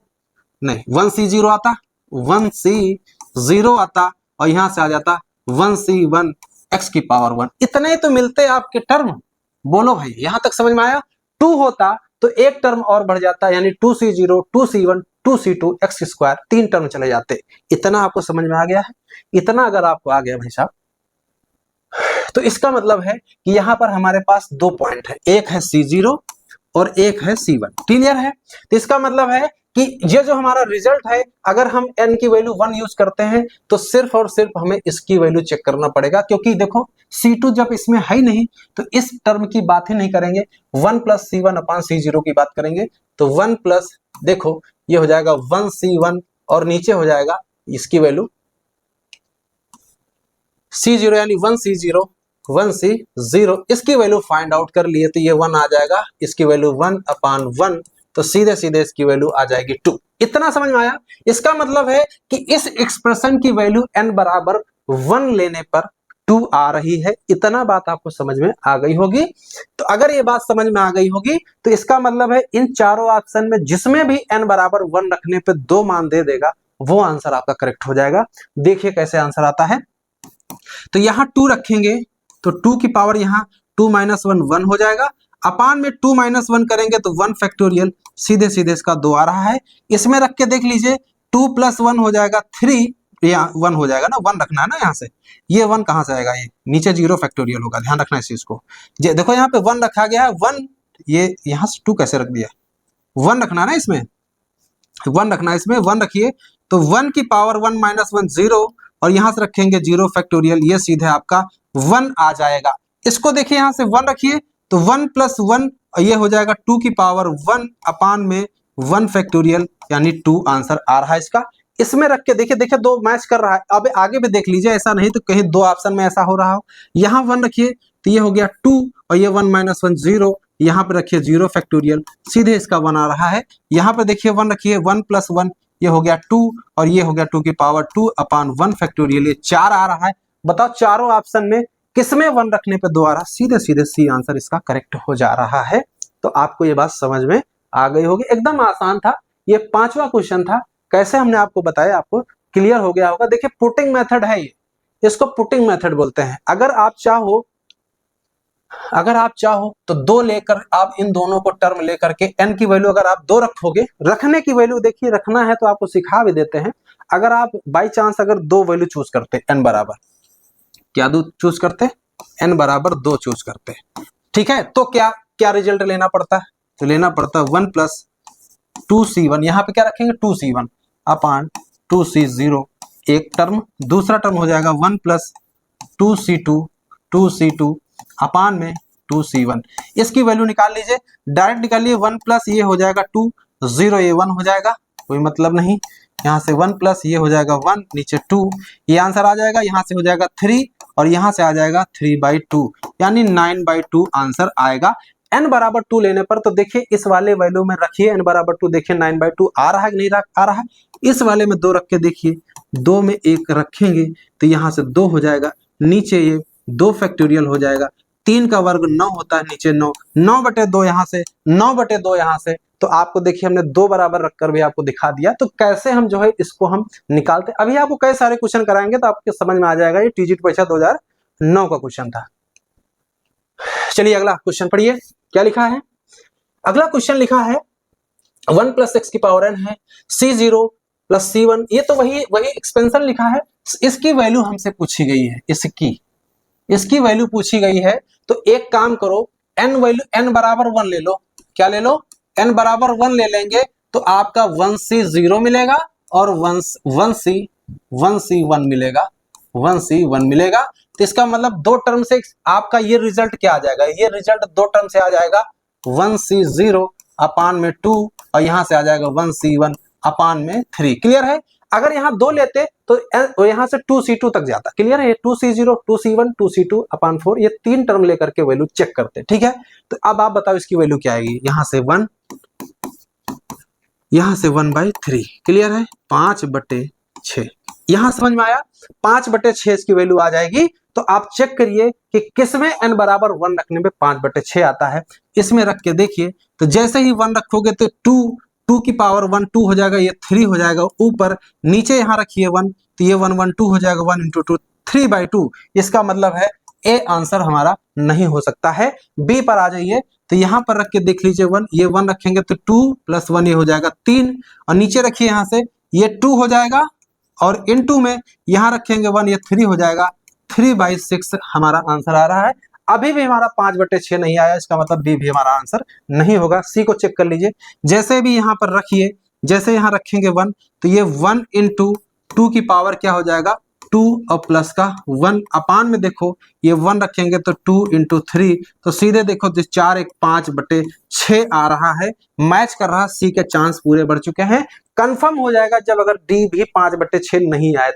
A: नहीं 1C0 आता, 1C0 आता, और यहां से आ जाता 1C1 x की पावर 1। इतने तो मिलते आपके टर्म, बोलो भाई यहां तक समझ में आया। 2 होता तो एक टर्म और बढ़ जाता, यानी 2C0, 2C1, 2c2 x square, 3 term चले जाते। इतना आपको समझ में आ गया है? इतना अगर आपको आ गया भाई साहब, तो इसका मतलब है कि यहां पर हमारे पास 2 पॉइंट है, एक है C0 और एक है C1। क्लियर है? तो इसका मतलब है कि ये जो हमारा रिजल्ट है, अगर हम n की वैल्यू 1 यूज करते हैं तो सिर्फ और सिर्फ हमें इसकी वैल्यू चेक करना पड़ेगा, क्योंकि देखो C2 जब इसमें है ही नहीं तो इस टर्म की बात ही नहीं करेंगे, 1 प्लस C1 अपॉन C0 की बात करेंगे। तो 1 प्लस, देखो ये हो जाएगा 1C1 और नीचे हो जाएगा इसकी वैल्यू C0 यानी 1C0 1C0, इसकी वैल्यू फाइंड आउट कर लिए तो ये 1 आ जाएगा, इसकी वैल्यू 1 अपॉन 1, तो सीधे सीधे इसकी वैल्यू आ जाएगी 2। इतना समझ में आया? इसका मतलब है कि इस एक्सप्रेशन की वैल्यू n बराबर 1 लेने पर 2 आ रही है। इतना बात आपको समझ में आ गई होगी। तो अगर ये बात समझ में आ गई होगी तो इसका मतलब है इन चारों ऑप्शन में जिसमें भी n बराबर 1 रखने पे 2 मान दे देगा, वो आंसर आपका करेक्ट हो जाएगा। देखिए कैसे आंसर आता है। तो यहां 2 रखेंगे तो 2 की पावर यहां 2 माइनस 1 1 हो जाएगा, अपान में 2 माइनस 1 करेंगे तो 1 फैक्टोरियल, सीधे सीधे इसका 2 आ रहा है। इसमें रख के देख लीजिए 2 प्लस 1 हो जाएगा 3, यहाँ 1 हो जाएगा ना, 1 रखना है ना यहाँ से, ये 1 कहाँ से आएगा, ये नीचे 0 फैक्टोरियल होगा, ध्यान रखना इस चीज को। देखो यहाँ पे 1 रखा गया है, 1 ये यहाँ से 2 कैसे रख दिया, 1 रखना है ना इसमें, 1 रखना है इसमें, 1 रखिए तो 1 की पावर 1 माइनस 1 0 और यहां से रखेंगे 0 फैक्टोरियल, ये सीधे आपका 1 आ जाएगा। इसको देखिए यहां से 1 रखिए तो 1 प्लस 1 ये हो जाएगा 2 की पावर 1 अपान में 1 फैक्टोरियल, यानी 2 आंसर आ रहा है इसका। इसमें रख के देखिए, देखिए 2 मैच कर रहा है। अब आगे भी देख लीजिए, ऐसा नहीं तो कहीं 2 ऑप्शन में ऐसा हो रहा हो। यहाँ 1 रखिए तो ये हो गया 2 और ये 1 माइनस 1 0, यहाँ पे रखिए 0 फैक्टोरियल, सीधे इसका 1 आ रहा है। यहाँ पे देखिए 1 रखिए, 1 प्लस 1 ये हो गया 2 और ये हो गया 2 की पावर 2 अपान 1 फैक्टोरियल, ये 4 आ रहा है। बताओ चारों ऑप्शन में किसमें 1 रखने पे 2 आ रहा है? सीधे सीधे सी आंसर इसका करेक्ट हो जा रहा है। तो आपको ये बात समझ में आ गई होगी, एकदम आसान था। ये 5वां क्वेश्चन था, कैसे हमने आपको बताया, आपको क्लियर हो गया होगा। देखिए पुटिंग मेथड है ये, इसको पुटिंग मेथड बोलते हैं। अगर आप चाहो तो 2 लेकर आप इन दोनों को टर्म लेकर के n की वैल्यू अगर आप 2 रखोगे, रखने की वैल्यू देखिए, रखना है तो आपको सिखा भी देते हैं। अगर आप बाई चांस अगर 2 वैल्यू चूज करते, n बराबर क्या चूज करते, n बराबर 2 चूज करते, ठीक है, तो क्या क्या रिजल्ट लेना पड़ता है? तो लेना पड़ता है 1 प्लस 2c1, यहाँ पे क्या रखेंगे 2c1 अपान 2c0 एक टर्म, दूसरा टर्म हो जाएगा 1 प्लस 2c2 अपान में 2c1, इसकी वैल्यू निकाल लीजिए, डायरेक्ट निकालिए। 1 प्लस ये हो जाएगा 2, 0 ये 1 हो जाएगा, कोई मतलब नहीं। यहाँ से 1 प्लस ये हो जाएगा 1, नीचे 2, ये आंसर आ जाएगा। यहाँ से हो जाएगा 3 और यहाँ से आ जाएगा 3/2, यानी 9/2 आंसर आएगा। n बराबर 2 लेने पर तो देखिए इस वाले वैल्यू में रखिए n बराबर 2, देखिए 9/2 आ रहा है कि नहीं आ रहा है। इस वाले में 2 रख के देखिए, 2 में 1 रखेंगे तो यहाँ से 2 हो जाएगा, नीचे ये 2 फैक्टोरियल हो जाएगा, 3 का वर्ग 9 होता है, नीचे 9, 9/2 यहाँ से, 9/2 यहाँ से। तो आपको देखिए हमने 2 बराबर रखकर भी आपको दिखा दिया। तो कैसे हम जो है इसको हम निकालते, अभी आपको कई सारे क्वेश्चन कराएंगे तो आपको समझ में आ जाएगा। ये टीजीटी परीक्षा 2009 का क्वेश्चन था। चलिए अगला क्वेश्चन पढ़िए, क्या लिखा है। अगला क्वेश्चन लिखा है 1 प्लस x की पावर n है, C0 प्लस C1, ये तो वही एक्सपेंशन लिखा है। इसकी वैल्यू हमसे पूछी गई है, इसकी वैल्यू पूछी गई है। तो एक काम करो, n बराबर 1 ले लो, क्या ले लो, n बराबर 1 ले लेंगे तो आपका 1c0 मिलेगा और 1c1 मिलेगा, 1c1 मिलेगा। तो इसका मतलब 2 टर्म से आपका ये रिजल्ट क्या आ जाएगा, ये रिजल्ट 2 टर्म से आ जाएगा 1c0 अपान में 2 और यहां से आ जाएगा 1c1 अपान में 3। क्लियर है? अगर यहाँ 2 लेते तो यहाँ से 2c2 तक जाता। क्लियर है? 2c0 2c1 2c2 अपान 4, ये 3 टर्म लेकर के वैल्यू चेक करते। ठीक है, तो अब आप बताओ इसकी वैल्यू क्या आएगी। यहाँ से 1, यहाँ से 1/3। क्लियर है? 5/6। यहां समझ में आया, 5/6 इसकी वैल्यू आ जाएगी। तो आप चेक करिए कि किसमें n बराबर 1 रखने में 5/6 आता है। इसमें रख के देखिए, तो जैसे ही 1 रखोगे तो 2 की पावर 1 2 हो जाएगा, ये 3 हो जाएगा ऊपर, नीचे यहाँ रखिए 1 तो ये 1 1 2 हो जाएगा, 1 × 2 3/2। इसका मतलब है ए आंसर हमारा नहीं हो सकता है। बी पर आ जाइए, तो यहां पर रख के देख लीजिए 1, ये 1 रखेंगे तो 2 + 1 ये हो जाएगा 3, और नीचे रखिए यहां से ये 2 हो जाएगा, और इनटू में यहां रखेंगे 1, ये 3 हो जाएगा। 3/6 हमारा आंसर आ रहा है। अभी भी हमारा 5/6 नहीं आया, इसका मतलब बी भी हमारा आंसर नहीं होगा। सी को चेक कर लीजिए, जैसे भी यहाँ पर रखिए, जैसे यहाँ रखेंगे 1, तो ये 1 × 2 की पावर क्या हो जाएगा 2, और प्लस का 1 अपान में देखो ये 1 रखेंगे तो 2 × 3, तो सीधे देखो तो 4 × 5/6 आ रहा है। मैच कर रहा, सी के चांस पूरे बढ़ चुके हैं। कंफर्म हो जाएगा जब अगर डी भी 5/6 नहीं आए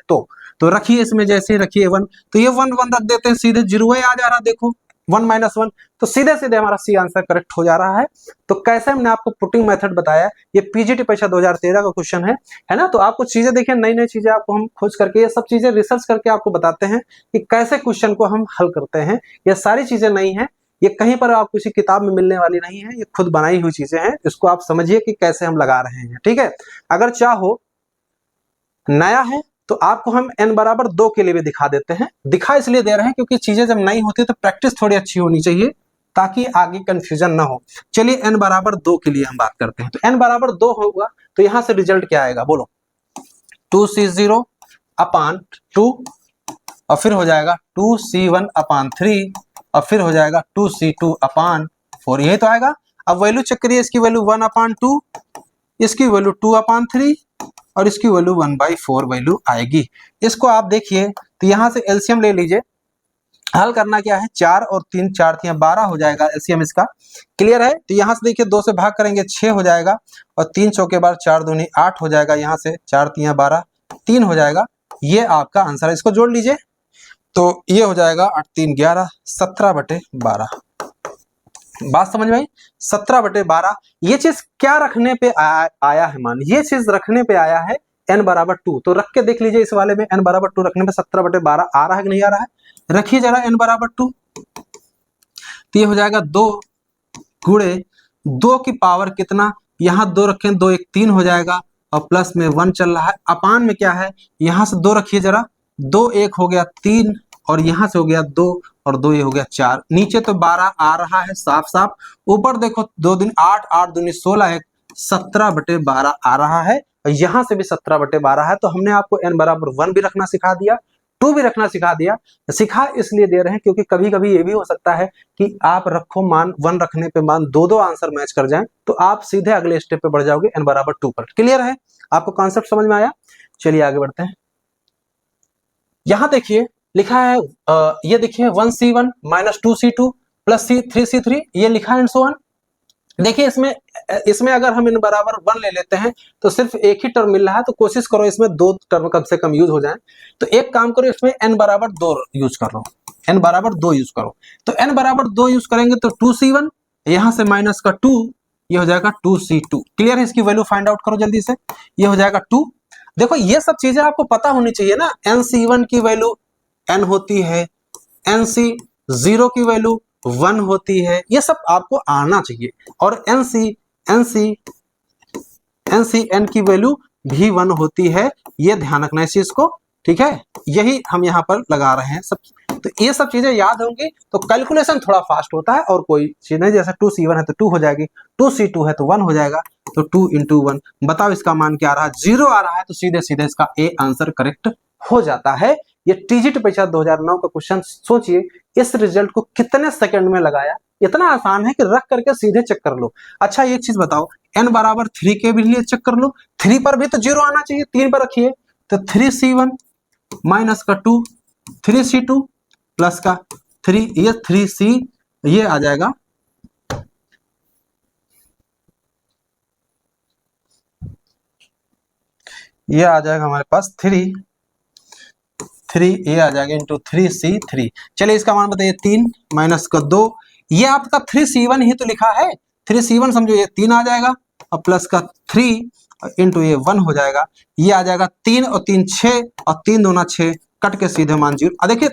A: तो रखिए इसमें, जैसे ही रखिए 1, तो ये 1 1 रख देते हैं, सीधे 0 आ जा रहा, देखो 1 - 1, तो सीधे सीधे हमारा सी आंसर करेक्ट हो जा रहा है। तो कैसे हमने आपको पुटिंग मेथड बताया, ये पीजीटी परीक्षा 2013 का क्वेश्चन है ना। तो आपको चीजें देखिए, नई नई चीजें आपको हम खोज करके, ये सब चीजें रिसर्च करके आपको बताते हैं कि कैसे क्वेश्चन को हम हल करते हैं। ये सारी चीजें नई हैं, ये कहीं पर आपको किसी किताब में मिलने वाली नहीं है, ये खुद बनाई हुई चीजें हैं। इसको आप समझिए कि कैसे हम लगा रहे हैं, ठीक है। अगर चाहो नया है तो आपको हम n = 2 के लिए भी दिखा देते हैं। दिखा इसलिए दे रहे हैं क्योंकि चीजें जब नई होती है तो प्रैक्टिस थोड़ी अच्छी होनी चाहिए, ताकि आगे कंफ्यूजन ना हो। चलिए n = 2 के लिए हम बात करते हैं। तो n = 2 होगा तो यहां से रिजल्ट क्या आएगा बोलो, 2c0/2, और फिर हो जाएगा 2c1/3, और फिर हो जाएगा 2c2/4, यही तो आएगा। अब वैल्यू चेक करिए, इसकी वैल्यू 1/2, इसकी वैल्यू 2/3, और इसकी वैल्यू 1/4 वैल्यू आएगी। इसको आप देखिए, तो यहां से एलसीएम ले लीजिए। हल करना क्या है, 4 और 3, 4 × 12 हो जाएगा एलसीएम इसका। क्लियर है। तो यहां से देखिए 2 से भाग करेंगे 6 हो जाएगा, और 3 चौके बार 4 दूनी 8 हो जाएगा, यहाँ से 4 × 12 3 हो जाएगा। ये आपका आंसर है। इसको जोड़ लीजिए, तो ये हो जाएगा 8 × 3 = 11, 17/12। बात समझ में आई, 17/12। ये चीज क्या रखने पे आया है, मान ये चीज रखने पे आया है n = 2। तो रख के देख लीजिए, इस वाले में n = 2 रखने पे 17/12 आ रहा है कि नहीं आ रहा है। रखिए जरा n = 2, तो ये हो जाएगा 2 × 2 की पावर कितना, यहाँ 2 रखें, 2 × 1 3 हो जाएगा, और प्लस में 1 चल रहा है। अपान में क्या है, यहाँ से 2 रखिए जरा, 2 × 1 हो गया 3, और यहाँ से हो गया 2, और 2 ये हो गया 4। नीचे तो 12 आ रहा है साफ साफ, ऊपर देखो 2 दिन 8, 8 दूनी 16, 17/12 आ रहा है, और यहाँ से भी 17/12 है। तो हमने आपको n = 1 भी रखना सिखा दिया, 2 भी रखना सिखा दिया। सिखा इसलिए दे रहे हैं क्योंकि कभी कभी ये भी हो सकता है कि आप रखो मान 1 रखने पे मान 2 आंसर मैच कर जाएं, तो आप सीधे अगले स्टेप पे बढ़ जाओगे n = 2 पर। क्लियर है, आपको कॉन्सेप्ट समझ में आया। चलिए आगे बढ़ते हैं। यहां देखिए लिखा है, ये देखिए 1c1 - 2c2 + 3c3, ये लिखा है एंड सो ऑन। देखिए इसमें अगर हम n = 1 ले लेते हैं तो सिर्फ एक ही टर्म मिल रहा है, तो कोशिश करो इसमें 2 टर्म कम से कम यूज हो जाएं। तो एक काम करो, इसमें n = 2 यूज कर लो, n = 2 यूज करो। तो n = 2 यूज करेंगे तो 2c1, यहां से माइनस का 2, ये हो जाएगा 2c2। क्लियर है, इसकी वैल्यू फाइंड आउट करो जल्दी से, ये हो जाएगा 2। देखो ये सब चीजें आपको पता होनी चाहिए ना। nc1 की वैल्यू n होती है, nc0 की वैल्यू 1 होती है, ये सब आपको आना चाहिए। और ncn की वैल्यू भी 1 होती है, ये ध्यान रखना इस चीज को, ठीक है। यही हम यहाँ पर लगा रहे हैं सब। तो ये सब चीजें याद होंगी तो कैलकुलेशन थोड़ा फास्ट होता है, और कोई चीज नहीं। जैसे 2c1 है तो 2 हो जाएगी, 2c2 है तो 1 हो जाएगा, तो 2 × 1। बताओ इसका मान क्या आ रहा है, 0 आ रहा है, तो सीधे सीधे इसका ए आंसर करेक्ट हो जाता है। ये टीजीटी परीक्षा 2009 का क्वेश्चन, सोचिए इस रिजल्ट को कितने सेकंड में लगाया। इतना आसान है कि रख करके सीधे चेक कर लो। अच्छा एक चीज बताओ, n = 3 के भी लिए चेक कर लो, 3 पर भी तो 0 आना चाहिए, 3 पर रखिए, तो 3c1 माइनस का 2, 3c2 प्लस का 3, ये 3c, ये आ जाएगा, ये आ जाएगा हमारे पास 3, ये आ जाएगा इंटू 3c3। चलिए इसका मान बताइए, 3 माइनस का 2, ये आपका 3c1 ही तो लिखा है, 3c1 समझो, ये 3 आ जाएगा, और प्लस का 3 इंटू ये 1 हो जाएगा, ये आ जाएगा 3 और 3 6, और 3 दूना 6, कट के सीधे मान 0। अब देखिए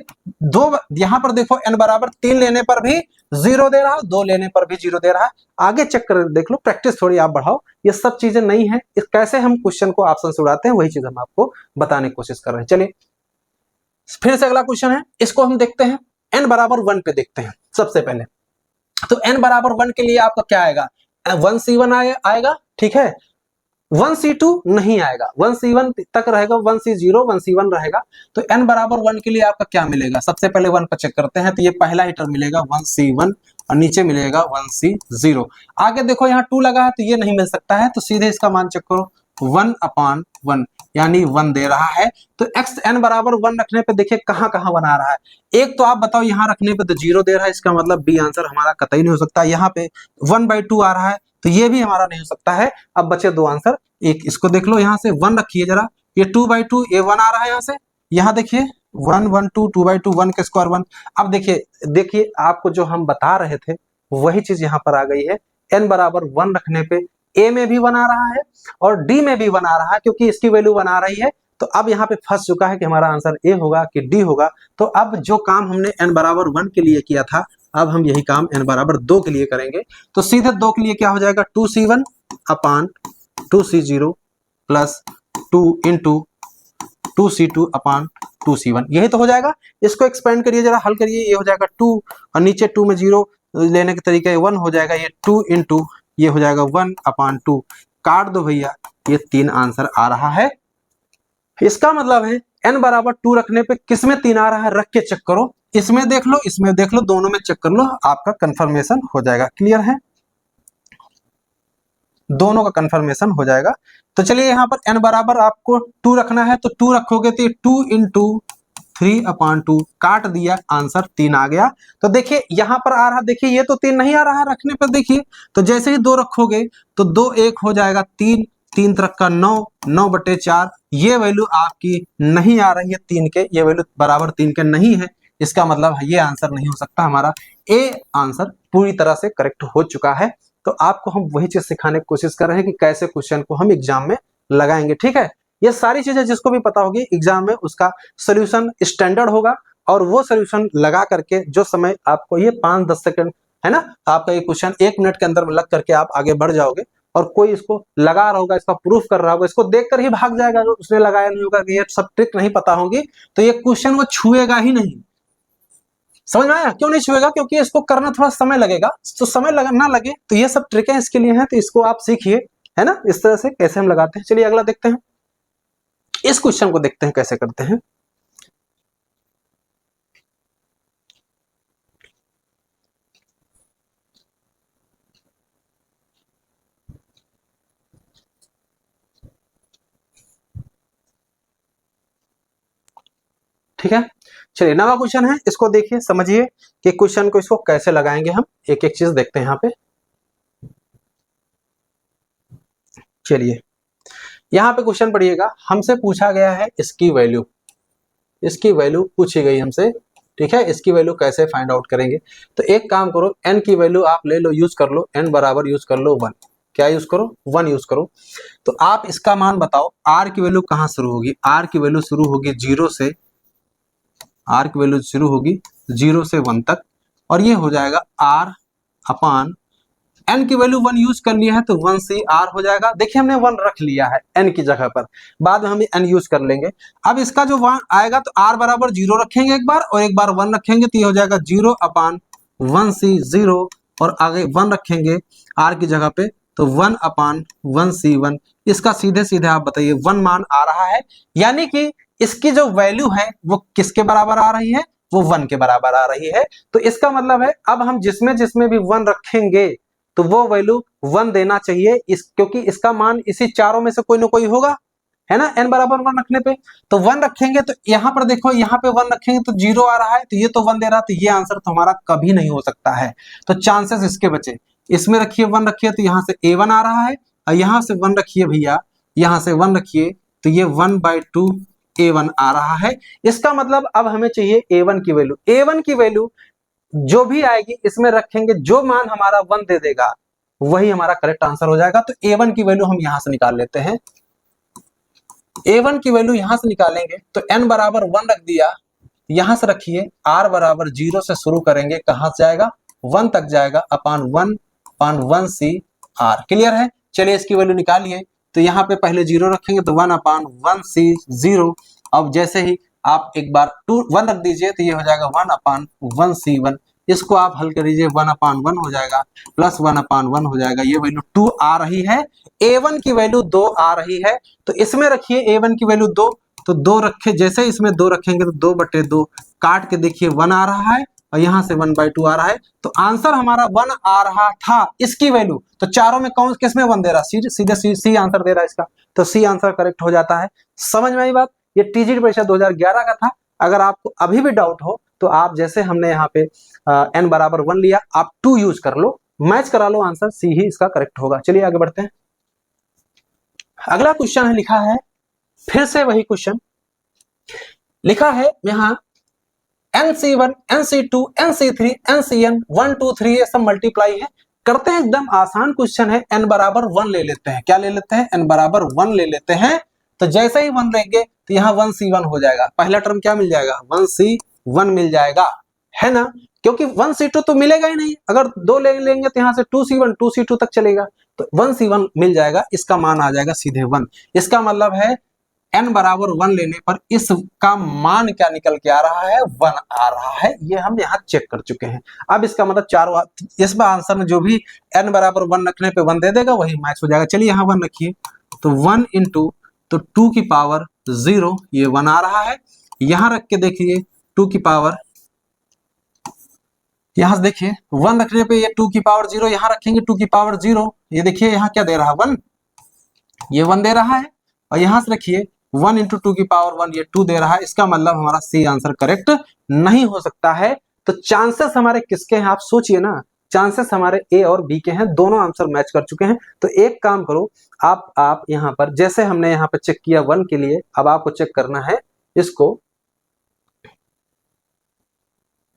A: 2, यहाँ पर देखो n = 3 लेने पर भी 0 दे रहा है, 2 लेने पर भी 0 दे रहा है। आगे चेक कर देख लो, प्रैक्टिस थोड़ी आप बढ़ाओ, ये सब चीजें नहीं है। कैसे हम क्वेश्चन को ऑप्शन से उड़ाते हैं, वही चीज हम आपको बताने की कोशिश कर रहे हैं। चलिए फिर से अगला क्वेश्चन है, इसको हम देखते हैं। n बराबर 1 पे देखते हैं सबसे पहले। तो n बराबर 1 के लिए आपका क्या आएगा, 1c1 आएगा, ठीक है, 1c2 नहीं आएगा, 1c1 तक रहेगा, 1c0 1c1 रहेगा। तो n बराबर 1 के लिए आपका क्या मिलेगा, सबसे पहले 1 पर चेक करते हैं। तो ये पहला ही टर्म मिलेगा 1c1 और नीचे मिलेगा 1c0। आगे देखो यहाँ 2 लगा है तो ये नहीं मिल सकता है, तो सीधे इसका मान चेक करो, 1/1 यानी 1 दे रहा है। तो x n बराबर 1 रखने पे देखिए कहाँ कहाँ बना रहा है। एक तो आप बताओ यहाँ रखने पे तो 0 दे रहा है, इसका मतलब बी आंसर हमारा कतई नहीं हो सकता। यहाँ पे 1/2 आ रहा है तो ये भी हमारा नहीं हो सकता है। अब बचे 2 आंसर, एक इसको देख लो, यहाँ से 1 रखिए जरा, ये 2/2 ये 1 आ रहा है यहाँ से, यहाँ देखिए 1 1 2 2/2 1 का स्क्वायर 1। अब देखिए आपको जो हम बता रहे थे वही चीज यहाँ पर आ गई है। n बराबर 1 रखने पे a में भी 1 आ रहा है और d में भी 1 आ रहा है, क्योंकि इसकी वैल्यू 1 आ रही है। तो अब यहाँ पे फंस चुका है कि हमारा आंसर a होगा कि d होगा। तो अब जो काम हमने n बराबर 1 के लिए किया था, अब हम यही काम n बराबर 2 के लिए करेंगे। तो सीधे 2 के लिए क्या हो जाएगा, 2c1/2c0 प्लस 2 इंटू 2c2/2c1, यही तो हो जाएगा। इसको एक्सपेंड करिए जरा, हल करिए, ये हो जाएगा 2 और नीचे 2 में 0 लेने के तरीके 1 हो जाएगा, ये 2 इंटू ये हो जाएगा 1/2, काट दो भैया, ये 3 आंसर आ रहा है। इसका मतलब है n बराबर 2 रखने पे किसमें 3 आ रहा है, रख के चेक करो, इसमें देख लो, इसमें देख लो, दोनों में चेक कर लो, आपका कंफर्मेशन हो जाएगा। क्लियर है, दोनों का कंफर्मेशन हो जाएगा। तो चलिए यहाँ पर n बराबर आपको 2 रखना है, तो 2 रखोगे तो 2 इंटू 3/2, काट दिया, आंसर 3 आ गया। तो देखिए यहाँ पर आ रहा, देखिए ये तो 3 नहीं आ रहा है रखने पर, देखिए तो जैसे ही 2 रखोगे तो 2 1 हो जाएगा 3, 3 तरह का 9, 9/4, ये वैल्यू आपकी नहीं आ रही है 3 के, ये वैल्यू बराबर 3 के नहीं है। इसका मतलब ये आंसर नहीं हो सकता, हमारा ए आंसर पूरी तरह से करेक्ट हो चुका है। तो आपको हम वही चीज सिखाने की कोशिश कर रहे हैं कि कैसे क्वेश्चन को हम एग्जाम में लगाएंगे, ठीक है। ये सारी चीजें जिसको भी पता होगी एग्जाम में, उसका सोल्यूशन स्टैंडर्ड होगा, और वो सोल्यूशन लगा करके जो समय आपको ये 5-10 सेकंड है ना, आपका ये क्वेश्चन 1 मिनट के अंदर लग करके आप आगे बढ़ जाओगे। और कोई इसको लगा रहा होगा, इसका प्रूफ कर रहा होगा, इसको देखकर ही भाग जाएगा, उसने लगाया नहीं होगा, कि ये सब ट्रिक नहीं पता होगी, तो ये क्वेश्चन वो छुएगा ही नहीं। समझ में आया, क्यों नहीं छुएगा, क्योंकि इसको करना थोड़ा समय लगेगा। तो समय ना लगे तो ये सब ट्रिकें इसके लिए हैं, तो इसको आप सीखिए, है ना, इस तरह से कैसे हम लगाते हैं। चलिए अगला देखते हैं, इस क्वेश्चन को देखते हैं कैसे करते हैं। ठीक है, चलिए नवा क्वेश्चन है, इसको देखिए, समझिए कि क्वेश्चन को इसको कैसे लगाएंगे हम, एक एक चीज देखते हैं यहाँ पे। चलिए यहाँ पे क्वेश्चन पढ़िएगा, हमसे पूछा गया है इसकी वैल्यू पूछी गई हमसे, ठीक है। इसकी वैल्यू कैसे फाइंड आउट करेंगे, तो एक काम करो, n की वैल्यू आप ले लो, यूज कर लो, n बराबर यूज कर लो 1, क्या यूज करो, 1 यूज करो। तो आप इसका मान बताओ, r की वैल्यू कहाँ शुरू होगी, r की वैल्यू शुरू होगी 0 से, r की वैल्यू शुरू होगी 0 से 1 तक, और ये हो जाएगा r/, n की वैल्यू 1 यूज कर लिया है तो 1c/r हो जाएगा। देखिए हमने 1 रख लिया है n की जगह पर, बाद में हम n यूज कर लेंगे। अब इसका जो 1 आएगा तो r बराबर 0 रखेंगे एक बार, और एक बार 1 रखेंगे, तो ये हो जाएगा 0/1c0, और आगे 1 रखेंगे r की जगह पे, तो 1/1c1। इसका सीधे सीधे आप बताइए 1 मान आ रहा है, यानी कि इसकी जो वैल्यू है वो किसके बराबर आ रही है, वो 1 के बराबर आ रही है। तो इसका मतलब है अब हम जिसमें जिसमें भी 1 रखेंगे तो वो वैल्यू 1 देना चाहिए, क्योंकि इसका मान इसी चारों में से कोई ना कोई होगा, है ना, n बराबर 1 रखने पे। तो 1 रखेंगे तो यहाँ पर देखो, यहाँ पे 1 रखेंगे तो 0 आ रहा है, तो ये तो 1 दे रहा है, तो ये आंसर तो हमारा कभी नहीं हो सकता है। तो चांसेस इसके बचे, इसमें रखिए 1 रखिए तो यहाँ से a1 आ रहा है, और यहाँ से 1 रखिए भैया, यहाँ से 1 रखिए तो ये 1/2 a1 आ रहा है। इसका मतलब अब हमें चाहिए a1 की वैल्यू, a1 की वैल्यू जो भी आएगी इसमें रखेंगे, जो मान हमारा 1 दे देगा वही हमारा करेक्ट आंसर हो जाएगा। तो a1 की वैल्यू हम यहां से निकाल लेते हैं, a1 की वैल्यू यहां से निकालेंगे तो n बराबर 1 रख दिया, यहां से रखिए r बराबर 0 से शुरू करेंगे, कहां से जाएगा 1 तक जाएगा, अपॉन 1/1c/r। क्लियर है, चलिए इसकी वैल्यू निकालिए। तो यहाँ पे पहले 0 रखेंगे तो 1/1c0, अब जैसे ही आप एक बार 1 रख दीजिए तो ये हो जाएगा 1/1 C1। इसको आप हल कर दीजिए 1/1 हो जाएगा, प्लस 1/1 हो जाएगा, ये वैल्यू 2 आ रही है, A1 की वैल्यू 2 आ रही है, तो इसमें रखिए A1 की वैल्यू 2, तो 2 रखे, जैसे इसमें 2 रखेंगे तो 2/2 काट के देखिए 1 आ रहा है और यहाँ से 1/2 आ रहा है, तो आंसर हमारा 1 आ रहा था इसकी वैल्यू। तो चारों में कौन किसमें 1 दे रहा है, सीधे सी आंसर दे रहा है इसका, तो सी आंसर करेक्ट हो जाता है। समझ में आई बात? ये टीजीटी परीक्षा 2011 का था। अगर आपको अभी भी डाउट हो तो आप जैसे हमने यहाँ पे n=1 लिया, आप 2 यूज कर लो, मैच करा लो, आंसर सी ही इसका करेक्ट होगा। चलिए आगे बढ़ते हैं। अगला क्वेश्चन है, लिखा है फिर से वही क्वेश्चन लिखा है यहाँ, NC1 NC2 NC3 NCN 1 2 3 ये सब मल्टीप्लाई है। करते हैं, एकदम आसान क्वेश्चन है, n=1 ले लेते हैं। क्या ले लेते हैं? n=1 ले लेते हैं। तो जैसे ही 1 लेंगे तो यहाँ 1C1 हो जाएगा। पहला टर्म क्या मिल जाएगा? 1C1 मिल जाएगा, है ना, क्योंकि 1C2 तो मिलेगा ही नहीं। अगर 2 ले लेंगे तो यहाँ से 2C1 2C2 तक चलेगा, तो 1C1 मिल जाएगा, इसका मान आ जाएगा सीधे 1। इसका मतलब है n=1 लेने पर इसका मान क्या निकल के आ रहा है? 1 आ रहा है। ये हम यहाँ चेक कर चुके हैं। अब इसका मतलब चारों, इस बार आंसर में जो भी n=1 रखने पे 1 दे देगा वही मैच हो जाएगा। चलिए यहाँ 1 रखिए, तो 1 इंटू, तो 2 की पावर 0, ये 1 आ रहा है। यहाँ रख के देखिए 2 की पावर, यहाँ से देखिए 1 रखने पे ये 2 की पावर 0, यहाँ रखेंगे 2 की पावर 0, ये देखिए यहाँ क्या दे रहा है? 1, ये 1 दे रहा है। और यहाँ से रखिए 1 इंटू 2 की पावर 1, ये 2 दे रहा है। इसका मतलब हमारा सी आंसर करेक्ट नहीं हो सकता है। तो चांसेस हमारे किसके हैं? आप सोचिए ना, चांसेस हमारे ए और बी के हैं, दोनों आंसर मैच कर चुके हैं। तो एक काम करो, आप यहाँ पर, जैसे हमने यहाँ पर चेक किया 1 के लिए, अब आपको चेक करना है इसको,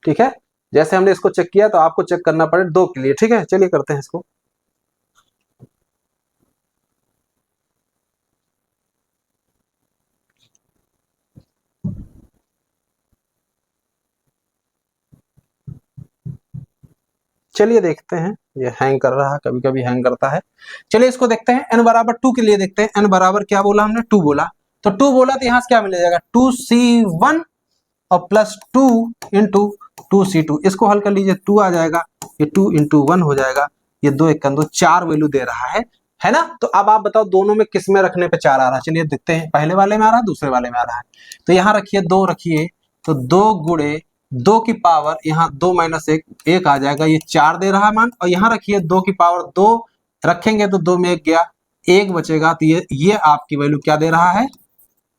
A: ठीक है। जैसे हमने इसको चेक किया तो आपको चेक करना पड़े 2 के लिए, ठीक है। चलिए करते हैं इसको। चलिए देखते हैं, ये हैंग कर रहा है, कभी कभी हैंग करता है। चलिए इसको देखते हैं, n=2 के लिए देखते हैं। n बराबर क्या बोला हमने? 2 बोला, तो 2 बोला तो यहाँ से क्या मिल जाएगा? 2C1 और प्लस 2 इंटू 2C2। इसको हल कर लीजिए, 2 आ जाएगा, ये 2 इंटू 1 हो जाएगा, ये 2 1 2, 4 वैल्यू दे रहा है ना। तो अब आप बताओ दोनों में किस में रखने पे 4 आ रहा है? चलिए देखते हैं, पहले वाले में आ रहा है, दूसरे वाले में आ रहा है। तो यहाँ रखिए 2 रखिए, तो 2 गुणे 2 की पावर, यहाँ 2 - 1 1 आ जाएगा, ये 4 दे रहा है मान। और यहाँ रखिए 2 की पावर 2 रखेंगे तो 2 में 1 गया, 1 बचेगा, तो ये आपकी वैल्यू क्या दे रहा है?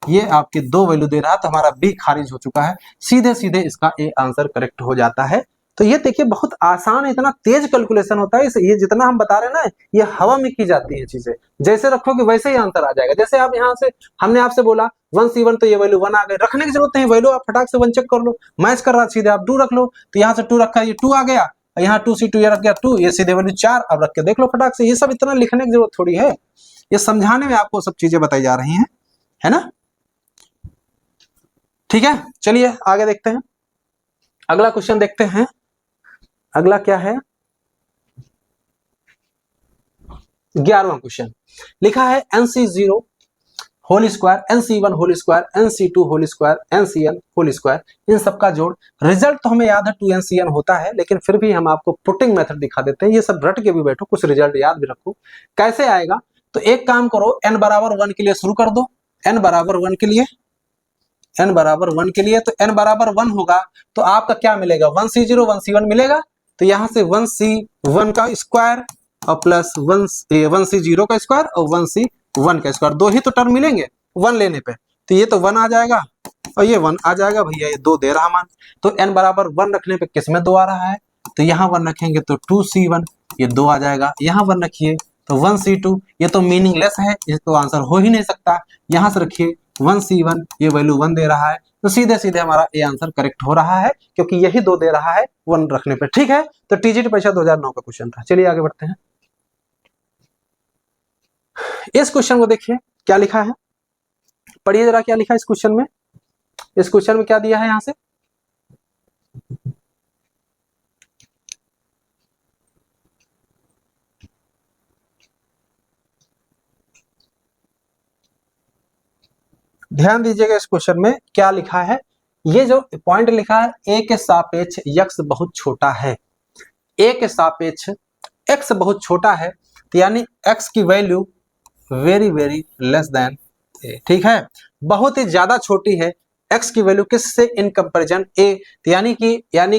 A: ये आपके 2 वैल्यू दे रहा है। तो हमारा बी खारिज हो चुका है, सीधे सीधे इसका ए आंसर करेक्ट हो जाता है। तो ये देखिए बहुत आसान है, इतना तेज कैलकुलेशन होता है। ये जितना हम बता रहे हैं ना, ये हवा में की जाती है चीजें, जैसे रखोगे वैसे ही आंसर आ जाएगा। जैसे आप यहाँ से, हमने आपसे बोला 1C1, तो ये वैल्यू 1 आ गई, रखने की जरूरत नहीं, वैल्यू आप फटाक से 1 चेक कर लो, मैच कर रहा, सीधे आप 2 रख लो। तो यहाँ से 2 रखा, ये 2 आ गया, यहाँ 2C2 ये रख गया 2, ये सीधे वैल्यू 4, अब रख के देख लो फटाक से। ये सब इतना लिखने की जरूरत थोड़ी है, ये समझाने में आपको सब चीजें बताई जा रही है ना। ठीक है, चलिए आगे देखते हैं, अगला क्वेश्चन देखते हैं। अगला क्या है? 11वां क्वेश्चन लिखा है NC0 whole square, NC1 whole square, NC2 whole square, NCN whole square, इन सबका जोड़। रिजल्ट तो हमें याद है 2NCN होता है, लेकिन फिर भी हम आपको पुटिंग मेथड दिखा देते हैं। ये सब रट के भी बैठो, कुछ रिजल्ट याद भी रखो कैसे आएगा। तो एक काम करो, n=1 के लिए शुरू कर दो। n=1 के लिए, n=1 के लिए, तो n=1 होगा तो आपका क्या मिलेगा? 1C0 1C1 मिलेगा। तो यहां से 1C1 का स्क्वायर और प्लस 1C0 का स्क्वायर और 1C1 का स्क्वायर, 2 ही तो टर्म मिलेंगे 1 लेने पे। तो ये तो 1 आ जाएगा और ये 1 आ जाएगा भैया, ये 2 दे रहा मान। तो n=1 रखने पे किस में 2 आ रहा है? तो यहाँ 1 रखेंगे तो 2C1, ये 2 आ जाएगा। यहाँ 1 रखिए तो 1C2, ये तो मीनिंगलेस है, इसको आंसर हो ही नहीं सकता। यहाँ से रखिए 1C1, ये वैल्यू 1 दे रहा है, तो सीधे सीधे हमारा ए आंसर करेक्ट हो रहा है, क्योंकि यही 2 दे रहा है 1 रखने पे। ठीक है, तो टीजीटी परीक्षा 2009 का क्वेश्चन था। चलिए आगे बढ़ते हैं। इस क्वेश्चन को देखिए क्या लिखा है, पढ़िए जरा क्या लिखा है इस क्वेश्चन में। इस क्वेश्चन में क्या दिया है? यहां से ध्यान दीजिएगा इस क्वेश्चन में क्या लिखा है। ये जो पॉइंट लिखा है ए के सापेक्ष यक्स बहुत छोटा है, ए के सापेक्ष एक्स बहुत छोटा है, तो यानी एक्स की value very very less than a, ठीक है, बहुत ही ज्यादा छोटी है एक्स की वैल्यू किससे, इन कंपैरिजन ए, तो यानी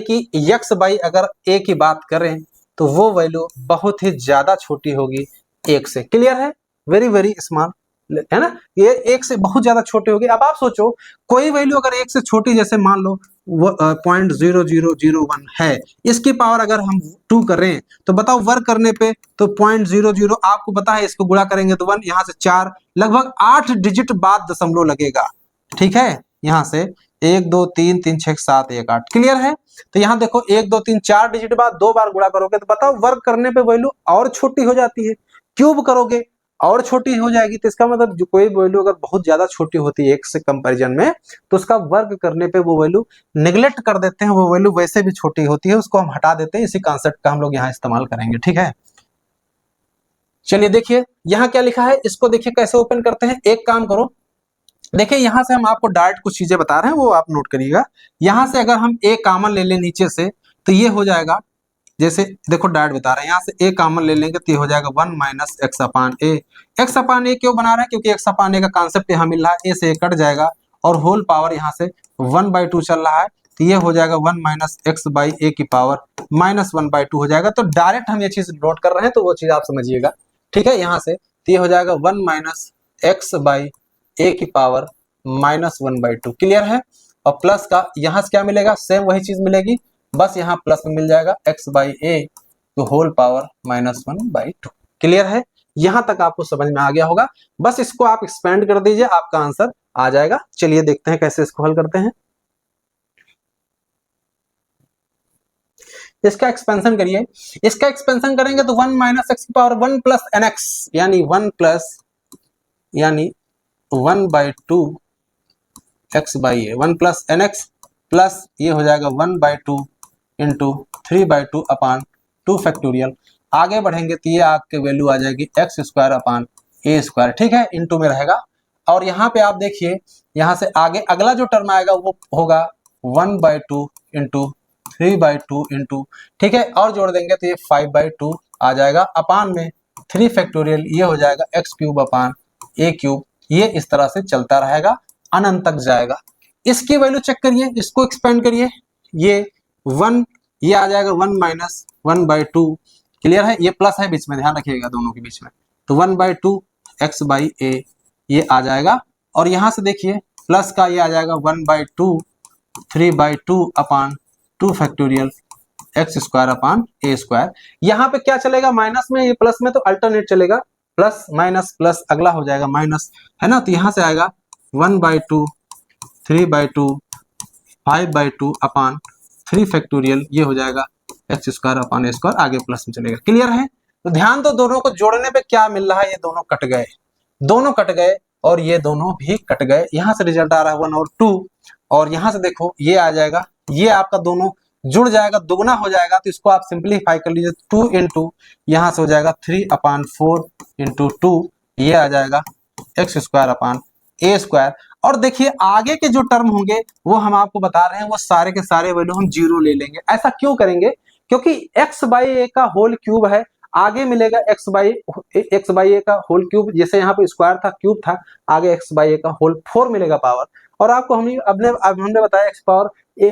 A: कि एक्स बाई अगर ए की बात करें तो वो वैल्यू बहुत ही ज्यादा छोटी होगी एक से। क्लियर है, वेरी वेरी स्मॉल, है ना, ये एक से बहुत ज्यादा छोटी होगी। अब आप सोचो कोई वैल्यू अगर एक से छोटी, जैसे मान लो 0.0001 है, इसकी पावर अगर हम 2 करें तो बताओ वर्क करने पे तो 0.00, आपको पता है इसको गुणा करेंगे तो 1, यहाँ से 4, लगभग 8 डिजिट बाद दशमलव लगेगा, ठीक है, यहाँ से 1 2 3 3 6 7 1 8। क्लियर है, तो यहाँ देखो 1 2 3 4 डिजिट बाद 2 बार गुणा करोगे तो बताओ वर्क करने पे वैल्यू और छोटी हो जाती है, क्यूब करोगे और छोटी हो जाएगी, तो इसका मतलब जो कोई वैल्यू अगर बहुत ज्यादा छोटी होती है एक से कंपैरिजन में तो उसका वर्क करने पे वो वैल्यू निगलेक्ट कर देते हैं, वो वैल्यू वैसे भी छोटी होती है, उसको हम हटा देते हैं। इसी कॉन्सेप्ट का हम लोग यहाँ इस्तेमाल करेंगे, ठीक है। चलिए देखिए यहाँ क्या लिखा है, इसको देखिए कैसे ओपन करते हैं। एक काम करो, देखिए यहाँ से हम आपको डायरेक्ट कुछ चीजें बता रहे हैं, वो आप नोट करिएगा। यहाँ से अगर हम ए कॉमन ले लें नीचे से तो ये हो जाएगा, जैसे देखो डायरेक्ट बता रहे हैं, यहाँ से ए कॉमन ले लेंगे तो ये हो जाएगा 1 माइनस एक्स अपान ए। एक्स अपान ए क्यों बना रहे हैं, क्योंकि एक्स अपान ए का कॉन्सेप्ट यहाँ मिल रहा है, ए से ए कट जाएगा और होल पावर यहाँ से 1/2 चल रहा है, तो ये हो जाएगा 1 माइनस एक्स बाई ए की पावर माइनस 1/2 हो जाएगा। तो डायरेक्ट हम ये चीज नोट कर रहे हैं तो वो चीज आप समझिएगा, ठीक है। यहाँ से तो ये हो जाएगा 1 माइनस एक्स बाई ए की पावर माइनस 1/2। क्लियर है, और प्लस का यहाँ से क्या मिलेगा, सेम वही चीज मिलेगी, बस यहाँ प्लस में मिल जाएगा x बाई ए तो होल पावर माइनस 1/2। क्लियर है, यहां तक आपको समझ में आ गया होगा, बस इसको आप एक्सपेंड कर दीजिए, आपका आंसर आ जाएगा। चलिए देखते हैं कैसे इसको हल करते हैं। इसका एक्सपेंशन करिए, इसका एक्सपेंशन करेंगे तो 1 माइनस एक्स की पावर 1 प्लस एन एक्स, यानी 1/2 x by a, 1 plus n x plus ये हो जाएगा 1/2 इंटू 3/2 अपान 2 फैक्टोरियल। आगे बढ़ेंगे तो ये आपके वैल्यू आ जाएगी एक्स स्क्वायर अपान ए स्क्वायर, ठीक है, इंटू में रहेगा। और यहाँ पे आप देखिए, यहाँ से आगे अगला जो टर्म आएगा वो होगा 1/2 इंटू 3/2 इंटू, ठीक है, और जोड़ देंगे तो ये 5/2 आ जाएगा, अपान में 3 फैक्टोरियल, ये हो जाएगा एक्स क्यूब अपान ए क्यूब। ये इस तरह से चलता रहेगा, अनंत तक जाएगा। इसकी वैल्यू चेक करिए, इसको एक्सपेंड करिए, ये 1, ये आ जाएगा 1 माइनस 1/2। क्लियर है, ये प्लस है बीच में, ध्यान रखिएगा दोनों के बीच में, तो 1/2 एक्स बाई ए ये आ जाएगा। और यहां से देखिए प्लस का ये आ जाएगा 1/2 3/2 अपान 2 फैक्टोरियल एक्स स्क्वायर अपान ए स्क्वायर। यहाँ पे क्या चलेगा, माइनस में, ये प्लस में, तो अल्टरनेट चलेगा, प्लस माइनस प्लस अगला हो जाएगा माइनस, है ना, तो यहाँ से आएगा 1/2 3/2 5/2 अपान 3 फैक्टोरियल, ये हो जाएगा एक्स स्क्वायर अपान ए स्क्वायर, आगे प्लस में चलेगा। क्लियर है, तो ध्यान दो, दोनों को जोड़ने पे क्या मिल रहा है, ये दोनों कट गए, दोनों कट गए और ये दोनों भी कट गए। यहाँ से रिजल्ट आ रहा है 1 और 2, और यहाँ से देखो ये आ जाएगा, ये आपका दोनों जुड़ जाएगा, दुगना हो जाएगा, तो इसको आप सिंप्लीफाई कर लीजिए, 2 इंटू यहाँ से हो जाएगा 3/4 इंटू 2, ये आ जाएगा एक्स स्क्वायर अपान ए स्क्वायर। और देखिए आगे के जो टर्म होंगे वो हम आपको बता रहे हैं, वो सारे के सारे वैल्यू हम 0 ले लेंगे। ऐसा क्यों करेंगे, क्योंकि x बाई ए का होल क्यूब है, आगे मिलेगा x बाई ए का होल क्यूब, जैसे यहाँ पे स्क्वायर था क्यूब था, आगे x बाई ए का होल 4 मिलेगा पावर। और आपको हमने बताया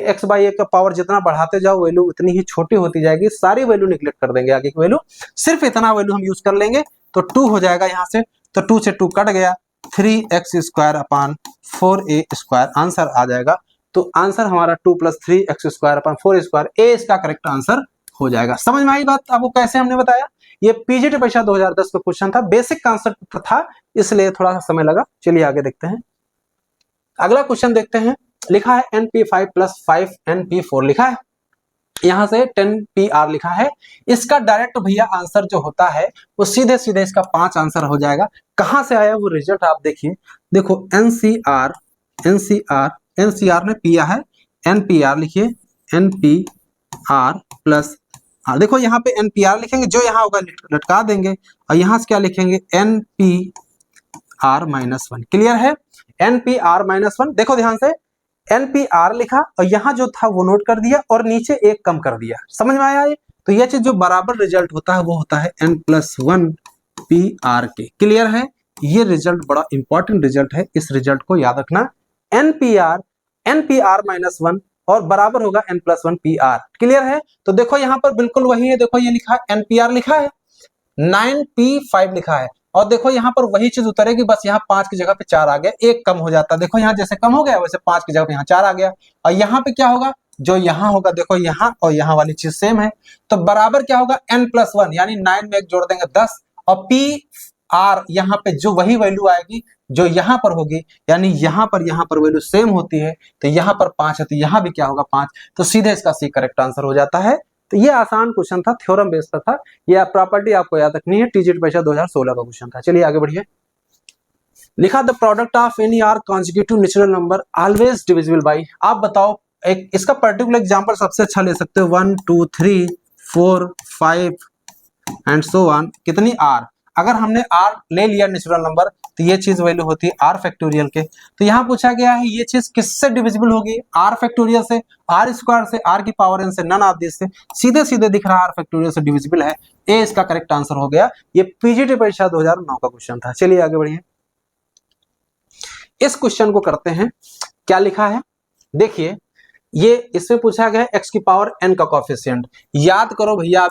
A: x बाई ए का पावर जितना बढ़ाते जाओ वैल्यू उतनी ही छोटी होती जाएगी, सारी वैल्यू निगलेक्ट कर देंगे, आगे की वैल्यू सिर्फ इतना वैल्यू हम यूज कर लेंगे, तो 2 हो जाएगा यहाँ से, तो 2 से 2 कट गया, 3x square upon 4a square answer आ जाएगा। तो आंसर हमारा 2 plus 3x square upon 4 square, A इसका करेक्ट आंसर हो जाएगा। समझ में आई बात आपको कैसे हमने बताया, ये पीजीटी परीक्षा 2010 का क्वेश्चन था, बेसिक कॉन्सेप्ट था, इसलिए थोड़ा सा समय लगा। चलिए आगे देखते हैं, अगला क्वेश्चन देखते हैं। लिखा है NP5 प्लस 5 NP4 लिखा है, यहाँ से 10PR लिखा है। इसका डायरेक्ट भैया आंसर जो होता है वो सीधे सीधे इसका 5 आंसर हो जाएगा। कहां से आया वो रिजल्ट आप देखिए, देखो NCR ने पिया है, NPR लिखिए, NPR प्लस आर, देखो यहाँ पे NPR लिखेंगे, जो यहाँ होगा लटका देंगे, और यहाँ से क्या लिखेंगे NPR -1। क्लियर है, NPR-1, देखो ध्यान से NPR लिखा और यहाँ जो था वो नोट कर दिया और नीचे एक कम कर दिया, समझ में आया ये। तो ये चीज जो बराबर रिजल्ट होता है वो होता है N+1 PR के। क्लियर है, ये रिजल्ट बड़ा इंपॉर्टेंट रिजल्ट है, इस रिजल्ट को याद रखना। NPR-1 और बराबर होगा N+1 PR। क्लियर है, तो देखो यहाँ पर बिल्कुल वही है, देखो ये लिखा है NPR लिखा है, 9P5 लिखा है, और देखो यहाँ पर वही चीज उतरेगी, बस यहाँ 5 की जगह पे 4 आ गया, एक कम हो जाता है। देखो यहाँ जैसे कम हो गया वैसे 5 की जगह पे यहाँ 4 आ गया, और यहाँ पे क्या होगा, जो यहाँ होगा देखो यहाँ और यहाँ वाली चीज सेम है, तो बराबर क्या होगा N+1, यानी 9 में एक जोड़ देंगे 10, और PR यहाँ पे जो वही वैल्यू आएगी जो यहाँ पर होगी, यानी यहाँ पर वैल्यू सेम होती है, तो यहाँ पर 5 है तो यहाँ भी क्या होगा 5, तो सीधे इसका सी करेक्ट आंसर हो जाता है। तो ये आसान क्वेश्चन था, थ्योरम बेस्ड पर था, ये प्रॉपर्टी आपको याद रखनी है, टीजीटी परीक्षा 2016 का क्वेश्चन था। चलिए आगे बढ़िए। लिखा the product of any r consecutive natural number always divisible by, आप बताओ एक इसका पर्टिकुलर एग्जांपल सबसे अच्छा ले सकते हो, 1 2 3 4 5 एंड सो ऑन, कितनी आर, अगर हमने आर ले लिया नेचुरल नंबर तो ये चीज वैल्यू होती है आर फैक्टोरियल के। तो यहाँ पूछा गया है ये चीज किससे डिविजिबल होगी, आर फैक्टोरियल से, आर स्क्वायर से, आर की पावर एन से, नन ऑफ दिस से, सीधे सीधे दिख रहा है आर फैक्टोरियल से डिविजिबल है, ए इसका करेक्ट आंसर हो गया। ये पीजीटी परीक्षा 2009 का क्वेश्चन था। चलिए आगे बढ़िए, इस क्वेश्चन को करते हैं। क्या लिखा है देखिए, ये इसमें पूछा गया है x की पावर n का कोफिशिएंट, याद करो भैया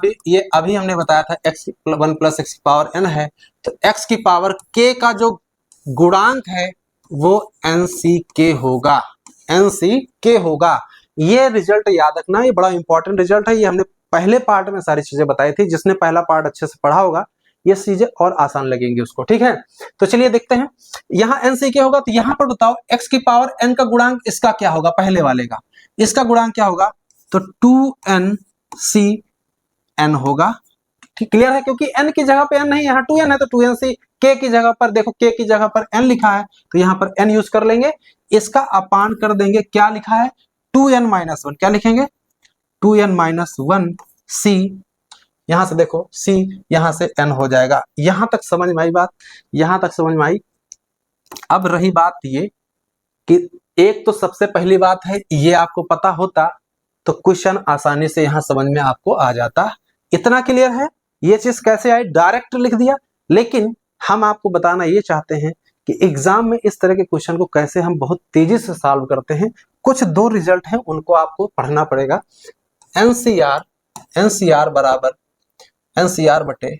A: अभी हमने बताया था x1 + x की पावर n है, तो x की पावर k का जो गुणांक है वो NCK होगा, NCK होगा। ये रिजल्ट याद रखना, ये बड़ा इंपॉर्टेंट रिजल्ट है, ये हमने पहले पार्ट में सारी चीजें बताई थी, जिसने पहला पार्ट अच्छे से पढ़ा होगा ये चीजें और आसान लगेंगी उसको, ठीक है। तो चलिए देखते हैं, यहाँ NCK होगा, तो यहाँ पर बताओ x की पावर n का गुणांक इसका क्या होगा, पहले वाले का, इसका गुणांक क्या होगा, तो 2NCN होगा, ठीक क्लियर है, क्योंकि n की जगह पे n नहीं, यहाँ 2n है तो 2NC, k की जगह पर देखो k की जगह पर n लिखा है तो यहाँ पर n यूज कर लेंगे, इसका अपान कर देंगे, क्या लिखा है 2n-1, क्या लिखेंगे 2n-1 C, यहां से देखो C, यहां से n हो जाएगा। यहां तक समझ में आई बात, यहां तक समझ में आई। अब रही बात ये कि एक तो सबसे पहली बात है ये आपको पता होता तो क्वेश्चन आसानी से यहां समझ में आपको आ जाता, इतना क्लियर है। ये चीज कैसे आई, डायरेक्ट लिख दिया, लेकिन हम आपको बताना ये चाहते हैं कि एग्जाम में इस तरह के क्वेश्चन को कैसे हम बहुत तेजी से सॉल्व करते हैं। कुछ दो रिजल्ट हैं उनको आपको पढ़ना पड़ेगा। NCR बराबर NCR बटे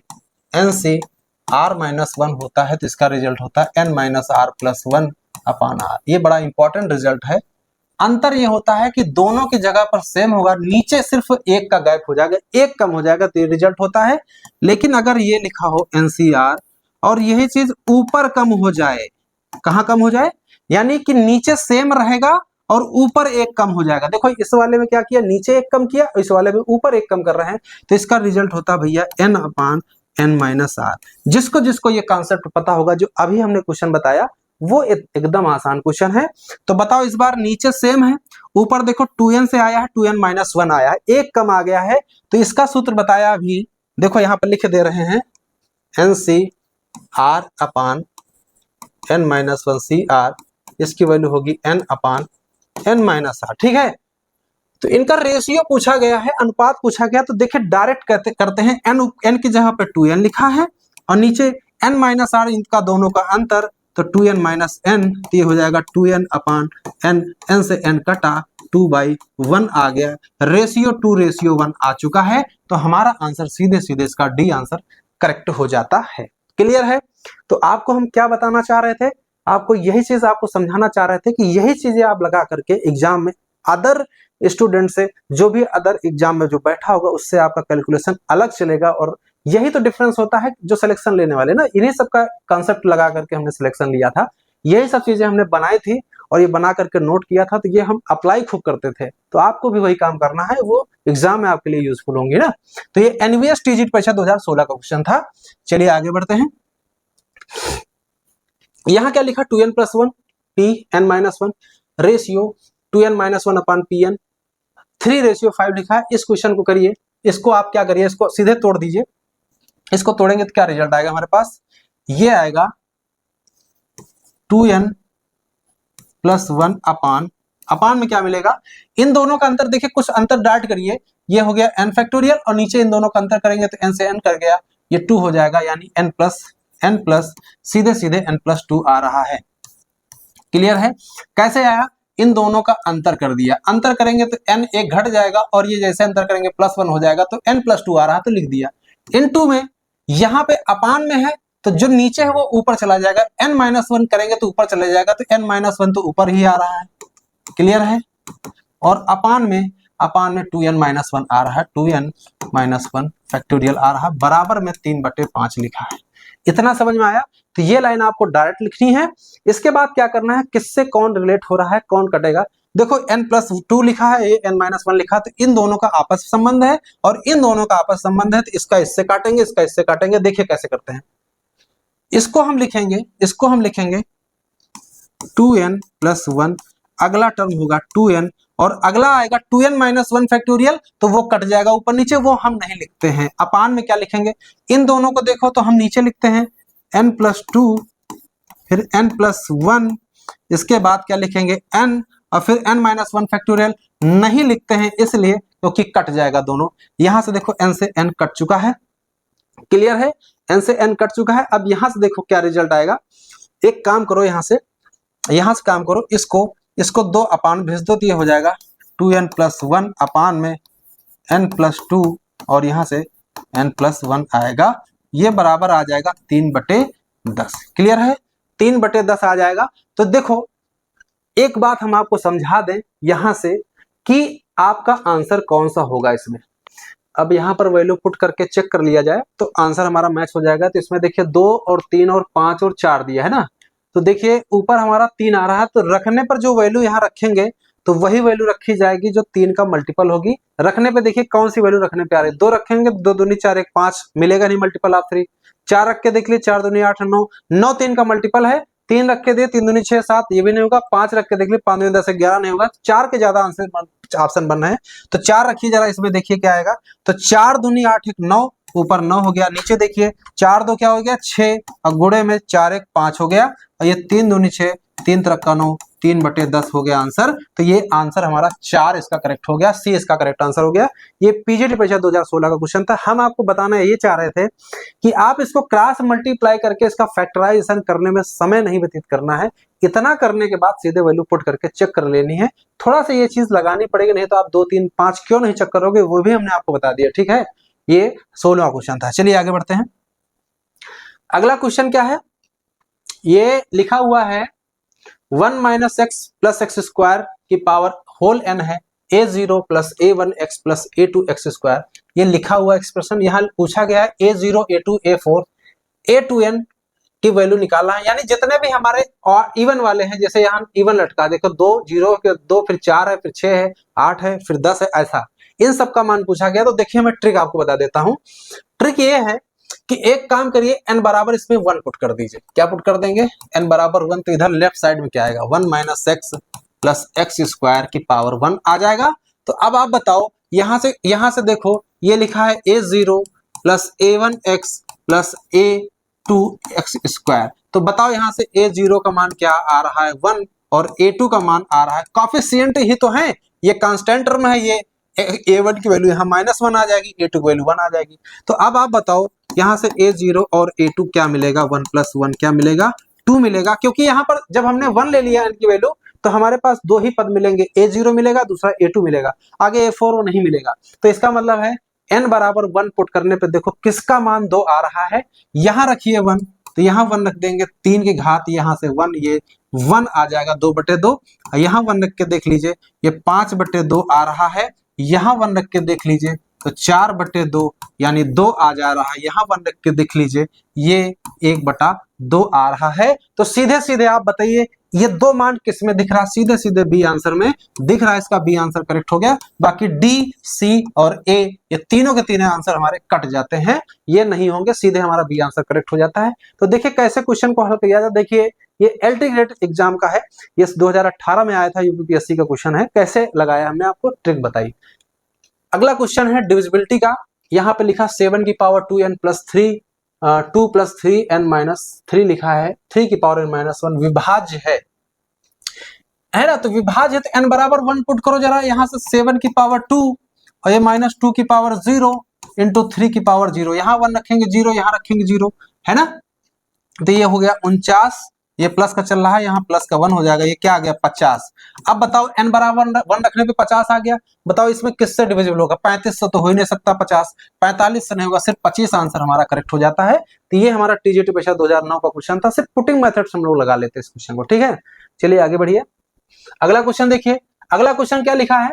A: NCR-1 होता है, तो इसका रिजल्ट होता है n-r+1 अपान r। ये बड़ा इंपॉर्टेंट रिजल्ट है। अंतर ये होता है कि दोनों की जगह पर सेम होगा, नीचे सिर्फ एक का गैप हो जाएगा, एक कम हो जाएगा तो ये रिजल्ट होता है। लेकिन अगर ये लिखा हो NCR और यही चीज ऊपर कम हो जाए, कहाँ कम हो जाए, यानी कि नीचे सेम रहेगा और ऊपर एक कम हो जाएगा। देखो इस वाले में क्या किया, नीचे एक कम किया, इस वाले में ऊपर एक कम कर रहे हैं, तो इसका रिजल्ट होता भैया n/n-r। जिसको जिसको ये कॉन्सेप्ट पता होगा, जो अभी हमने क्वेश्चन बताया वो एकदम आसान क्वेश्चन है। तो बताओ इस बार नीचे सेम है, ऊपर देखो 2n से आया है, 2n-1 आया है, एक कम आ गया है, तो इसका सूत्र बताया अभी, देखो यहाँ पर लिख दे रहे हैं NCR/n-1CR, इसकी वैल्यू होगी n/n-r, ठीक है। तो इनका रेशियो पूछा गया है, अनुपात पूछा गया, तो देखिए डायरेक्ट करते हैं, n की जगह पे 2n लिखा है और नीचे n-r, इनका दोनों का अंतर, तो 2n-n, ये हो जाएगा 2n/n, n से n कटा 2/1 आ गया, रेशियो 2:1 आ चुका है, तो हमारा आंसर सीधे सीधे इसका डी आंसर करेक्ट हो जाता है। क्लियर है। तो आपको हम क्या बताना चाह रहे थे, आपको यही चीज आपको समझाना चाह रहे थे कि यही चीजें आप लगा करके एग्जाम में अदर स्टूडेंट से, जो भी अदर एग्जाम में जो बैठा होगा उससे आपका कैलकुलेशन अलग चलेगा, और यही तो डिफरेंस होता है जो सिलेक्शन लेने वाले ना, इन्हीं सब का कॉन्सेप्ट लगा करके हमने सिलेक्शन लिया था, यही सब चीजें हमने बनाई थी और ये बना करके नोट किया था, तो ये हम अप्लाई खूब करते थे, तो आपको भी वही काम करना है, वो एग्जाम में आपके लिए यूजफुल होंगे ना। तो ये एनवीएस टीजीटी परीक्षा 2016 का क्वेश्चन था। चलिए आगे बढ़ते हैं। यहाँ क्या लिखा, 2n+1 Pn-1 रेशियो 2n-1 अपान Pn 3:5 लिखा है। इस क्वेश्चन को करिए, इसको आप क्या करिए, इसको सीधे तोड़ दीजिए, इसको तोड़ेंगे तो क्या रिजल्ट आएगा हमारे पास, ये आएगा 2n प्लस 1 अपान, अपान में क्या मिलेगा, इन दोनों का अंतर देखिए, कुछ अंतर डाट करिए, ये हो गया n फैक्टोरियल और नीचे इन दोनों का अंतर करेंगे तो n से n कर गया, ये 2 हो जाएगा, यानी n प्लस सीधे सीधे n+2 आ रहा है। क्लियर है? कैसे आया, इन दोनों का अंतर कर दिया, अंतर करेंगे तो n एक घट जाएगा और ये जैसे अंतर करेंगे +1 हो जाएगा, तो n+2 आ रहा तो लिख दिया। इनटू में यहाँ पे अपान में है तो जो नीचे है वो ऊपर चला जाएगा, n-1 करेंगे तो ऊपर चले जाएगा, तो n-1 तो ऊपर ही आ रहा है। क्लियर है? और अपान में 2n-1 आ रहा है, 2n-1 फैक्टोरियल आ रहा है, बराबर में 3/5 लिखा है। इतना समझ में आया? तो ये लाइन आपको डायरेक्ट लिखनी है। इसके बाद क्या करना है, किससे कौन रिलेट हो रहा है, कौन कटेगा। देखो n+2 लिखा है, n-1 लिखा, तो इन दोनों का आपस में संबंध है और इन दोनों का आपस संबंध है, तो इसका इससे काटेंगे, इसका इससे काटेंगे। देखिए कैसे करते हैं, इसको हम लिखेंगे 2n+1, अगला टर्म होगा 2n और अगला आएगा 2n-1 फैक्टोरियल, तो वो कट जाएगा ऊपर नीचे, वो हम नहीं लिखते हैं। अपान में क्या लिखेंगे, इन दोनों को देखो तो हम नीचे लिखते हैं n+2, फिर n+1, इसके बाद क्या लिखेंगे n और फिर n-1 फैक्टोरियल नहीं लिखते हैं इसलिए क्योंकि कट जाएगा दोनों। यहां से देखो n से n कट चुका है। क्लियर है? n से n कट चुका है। अब यहां से देखो क्या रिजल्ट आएगा। एक काम करो, यहां से काम करो, इसको 2 अपान भेज दो तो ये हो जाएगा 2n+1 अपान में n+2 और यहां से n+1 आएगा, ये बराबर आ जाएगा 3/10। क्लियर है? 3/10 आ जाएगा। तो देखो एक बात हम आपको समझा दें यहां से कि आपका आंसर कौन सा होगा इसमें। अब यहाँ पर वैल्यू पुट करके चेक कर लिया जाए तो आंसर हमारा मैच हो जाएगा। तो इसमें देखिए 2 और 3 और 5 और 4 दिया है ना, तो देखिए ऊपर हमारा 3 आ रहा है, तो रखने पर जो वैल्यू यहाँ रखेंगे तो वही वैल्यू रखी जाएगी जो 3 का मल्टीपल होगी। रखने पे देखिए कौन सी वैल्यू रखने पे आ रही है, 2 रखेंगे, 2 दूनी 4 1 5 मिलेगा नहीं मल्टीपल ऑफ 3। 4 रख के देख लीजिए, 4 दूनी 8 9, 9 3 का मल्टीपल है, 3 रख के दे 3 दूनी 6 7, ये भी नहीं होगा। 5 रख के देख लीजिए, 5 दूनी 10 11 नहीं होगा। 4 के ज्यादा आंसर ऑप्शन बन रहे हैं, तो 4 रखिए जरा, इसमें देखिए क्या आएगा। तो 4 दूनी 8 1 9, ऊपर 9 हो गया, नीचे देखिए 4 2 क्या हो गया 6 और गुणे में 4 1 5 हो गया, और ये 3 दूनी 6 3 3 9, 3/10 हो गया आंसर। तो ये आंसर हमारा 4 इसका करेक्ट हो गया, सी इसका करेक्ट आंसर हो गया। ये पीजीटी परीक्षा 2016 का क्वेश्चन था। हम आपको बताना ये चाह रहे थे कि आप इसको क्रॉस मल्टीप्लाई करके इसका फैक्टराइजेशन करने में समय नहीं व्यतीत करना है। इतना करने के बाद सीधे वैल्यू पुट करके चेक कर लेनी है। थोड़ा सा ये चीज लगानी पड़ेगी, नहीं तो आप 2 3 5 क्यों नहीं चेक करोगे, वो भी हमने आपको बता दिया। ठीक है, ये 16वां क्वेश्चन था। चलिए आगे बढ़ते हैं। अगला क्वेश्चन क्या है, ये लिखा हुआ है 1 - x + x² की पावर होल n है, a0 + a1x + a2x²। ये लिखा हुआ एक्सप्रेशन यहाँ पूछा गया है a0 a2 a4 a2n की वैल्यू निकालना है, यानी जितने भी हमारे इवन वाले हैं, जैसे यहाँ इवन लटका देखो 2 0 के 2, फिर 4 है, फिर 6 है, 8 है, फिर 10 है, ऐसा इन सब का मान पूछा गया। तो देखिए मैं ट्रिक आपको बता देता हूं। ट्रिक ये है कि एक काम करिए, n बराबर इसमें 1 पुट कर दीजिए। क्या पुट कर देंगे, n बराबर 1, तो इधर लेफ्ट साइड में क्या आएगा 1 - x + x² की पावर 1 आ जाएगा। तो अब आप बताओ, यहां से देखो ये लिखा है a0 + a1x + a2x²। तो बताओ यहां से a0 का मान क्या आ रहा है 1 और a2 का मान आ रहा है, कॉफिशिएंट ही तो है, ये कांस्टेंट टर्म है, ये a1 की वैल्यू यहाँ -1 आ जाएगी, a2 की वैल्यू 1 आ जाएगी। तो अब आप बताओ यहाँ से a0 और a2 क्या मिलेगा, 1 + 1 क्या मिलेगा 2 मिलेगा, क्योंकि यहाँ पर जब हमने 1 ले लिया n की वैल्यू तो हमारे पास 2 ही पद मिलेंगे, a0 मिलेगा, दूसरा a2 मिलेगा, आगे a4 वो नहीं मिलेगा। तो इसका मतलब है n बराबर 1 पुट करने पे देखो किसका मान 2 आ रहा है, यहाँ रखिए 1, तो यहाँ 1 रख देंगे, 3 की घात यहाँ से 1, ये 1 आ जाएगा 2/2। यहाँ 1 रख के देख लीजिए, ये 5/2 आ रहा है, यहाँ 1 रख के देख लीजिए तो 4/2 यानी 2 आ जा रहा है, यहाँ 1 रख के देख लीजिए ये 1/2 आ रहा है। तो सीधे सीधे आप बताइए ये 2 मान किस में दिख रहा है, सीधे सीधे बी आंसर में दिख रहा है, इसका बी आंसर करेक्ट हो गया। बाकी डी, सी और ए ये तीनों के तीनों आंसर हमारे कट जाते हैं, ये नहीं होंगे, सीधे हमारा बी आंसर करेक्ट हो जाता है। तो देखिए कैसे क्वेश्चन को हल किया जाए। देखिए ये एलटी ग्रेड एग्जाम का है, ये 2018 में आया था, यूपीपीएससी का क्वेश्चन है। कैसे लगाया हमने आपको ट्रिक बताई। अगला क्वेश्चन है डिविजिबिलिटी का। यहाँ पे लिखा 7 की पावर 2n + 3 2 + 3n - 3 लिखा है, 3 की पावर n - 1 विभाज्य है। है ना। तो विभाज्य तो n बराबर 1 पुट करो जरा, यहाँ से 7 की पावर 2 और ये -2 की पावर 0 इंटू 3 की पावर 0, यहाँ 1 रखेंगे 0, यहाँ रखेंगे 0, है ना। तो ये हो गया 49, ये प्लस का चल रहा है, यहाँ प्लस का 1 हो जाएगा, ये क्या आ गया 50। अब बताओ n बराबर 1 रखने पे 50 आ गया, बताओ इसमें किससे डिविजिबल होगा, 35 से तो हो ही नहीं सकता, 50 45 से नहीं होगा, सिर्फ 25 आंसर हमारा करेक्ट हो जाता है। तो ये हमारा टीजीटी पेशा 2009 का क्वेश्चन था, सिर्फ पुटिंग मेथड से हम लोग लगा लेते हैं इस क्वेश्चन को, ठीक है। चलिए आगे बढ़िए, अगला क्वेश्चन देखिए। अगला क्वेश्चन क्या लिखा है,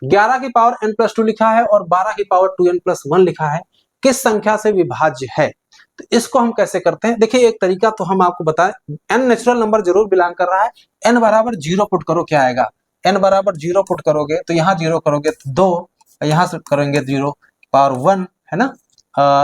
A: 11 की पावर n+2 लिखा है और 12 की पावर 2n+1 लिखा है, किस संख्या से विभाज्य है। तो इसको हम कैसे करते हैं, देखिए एक तरीका तो हम आपको बताएं, n नेचुरल नंबर जरूर बिलोंग कर रहा है, n बराबर 0 पुट करो, क्या आएगा, n बराबर 0 पुट करोगे तो यहाँ 0 करोगे तो 2, यहाँ से करेंगे 0 पावर 1, है ना,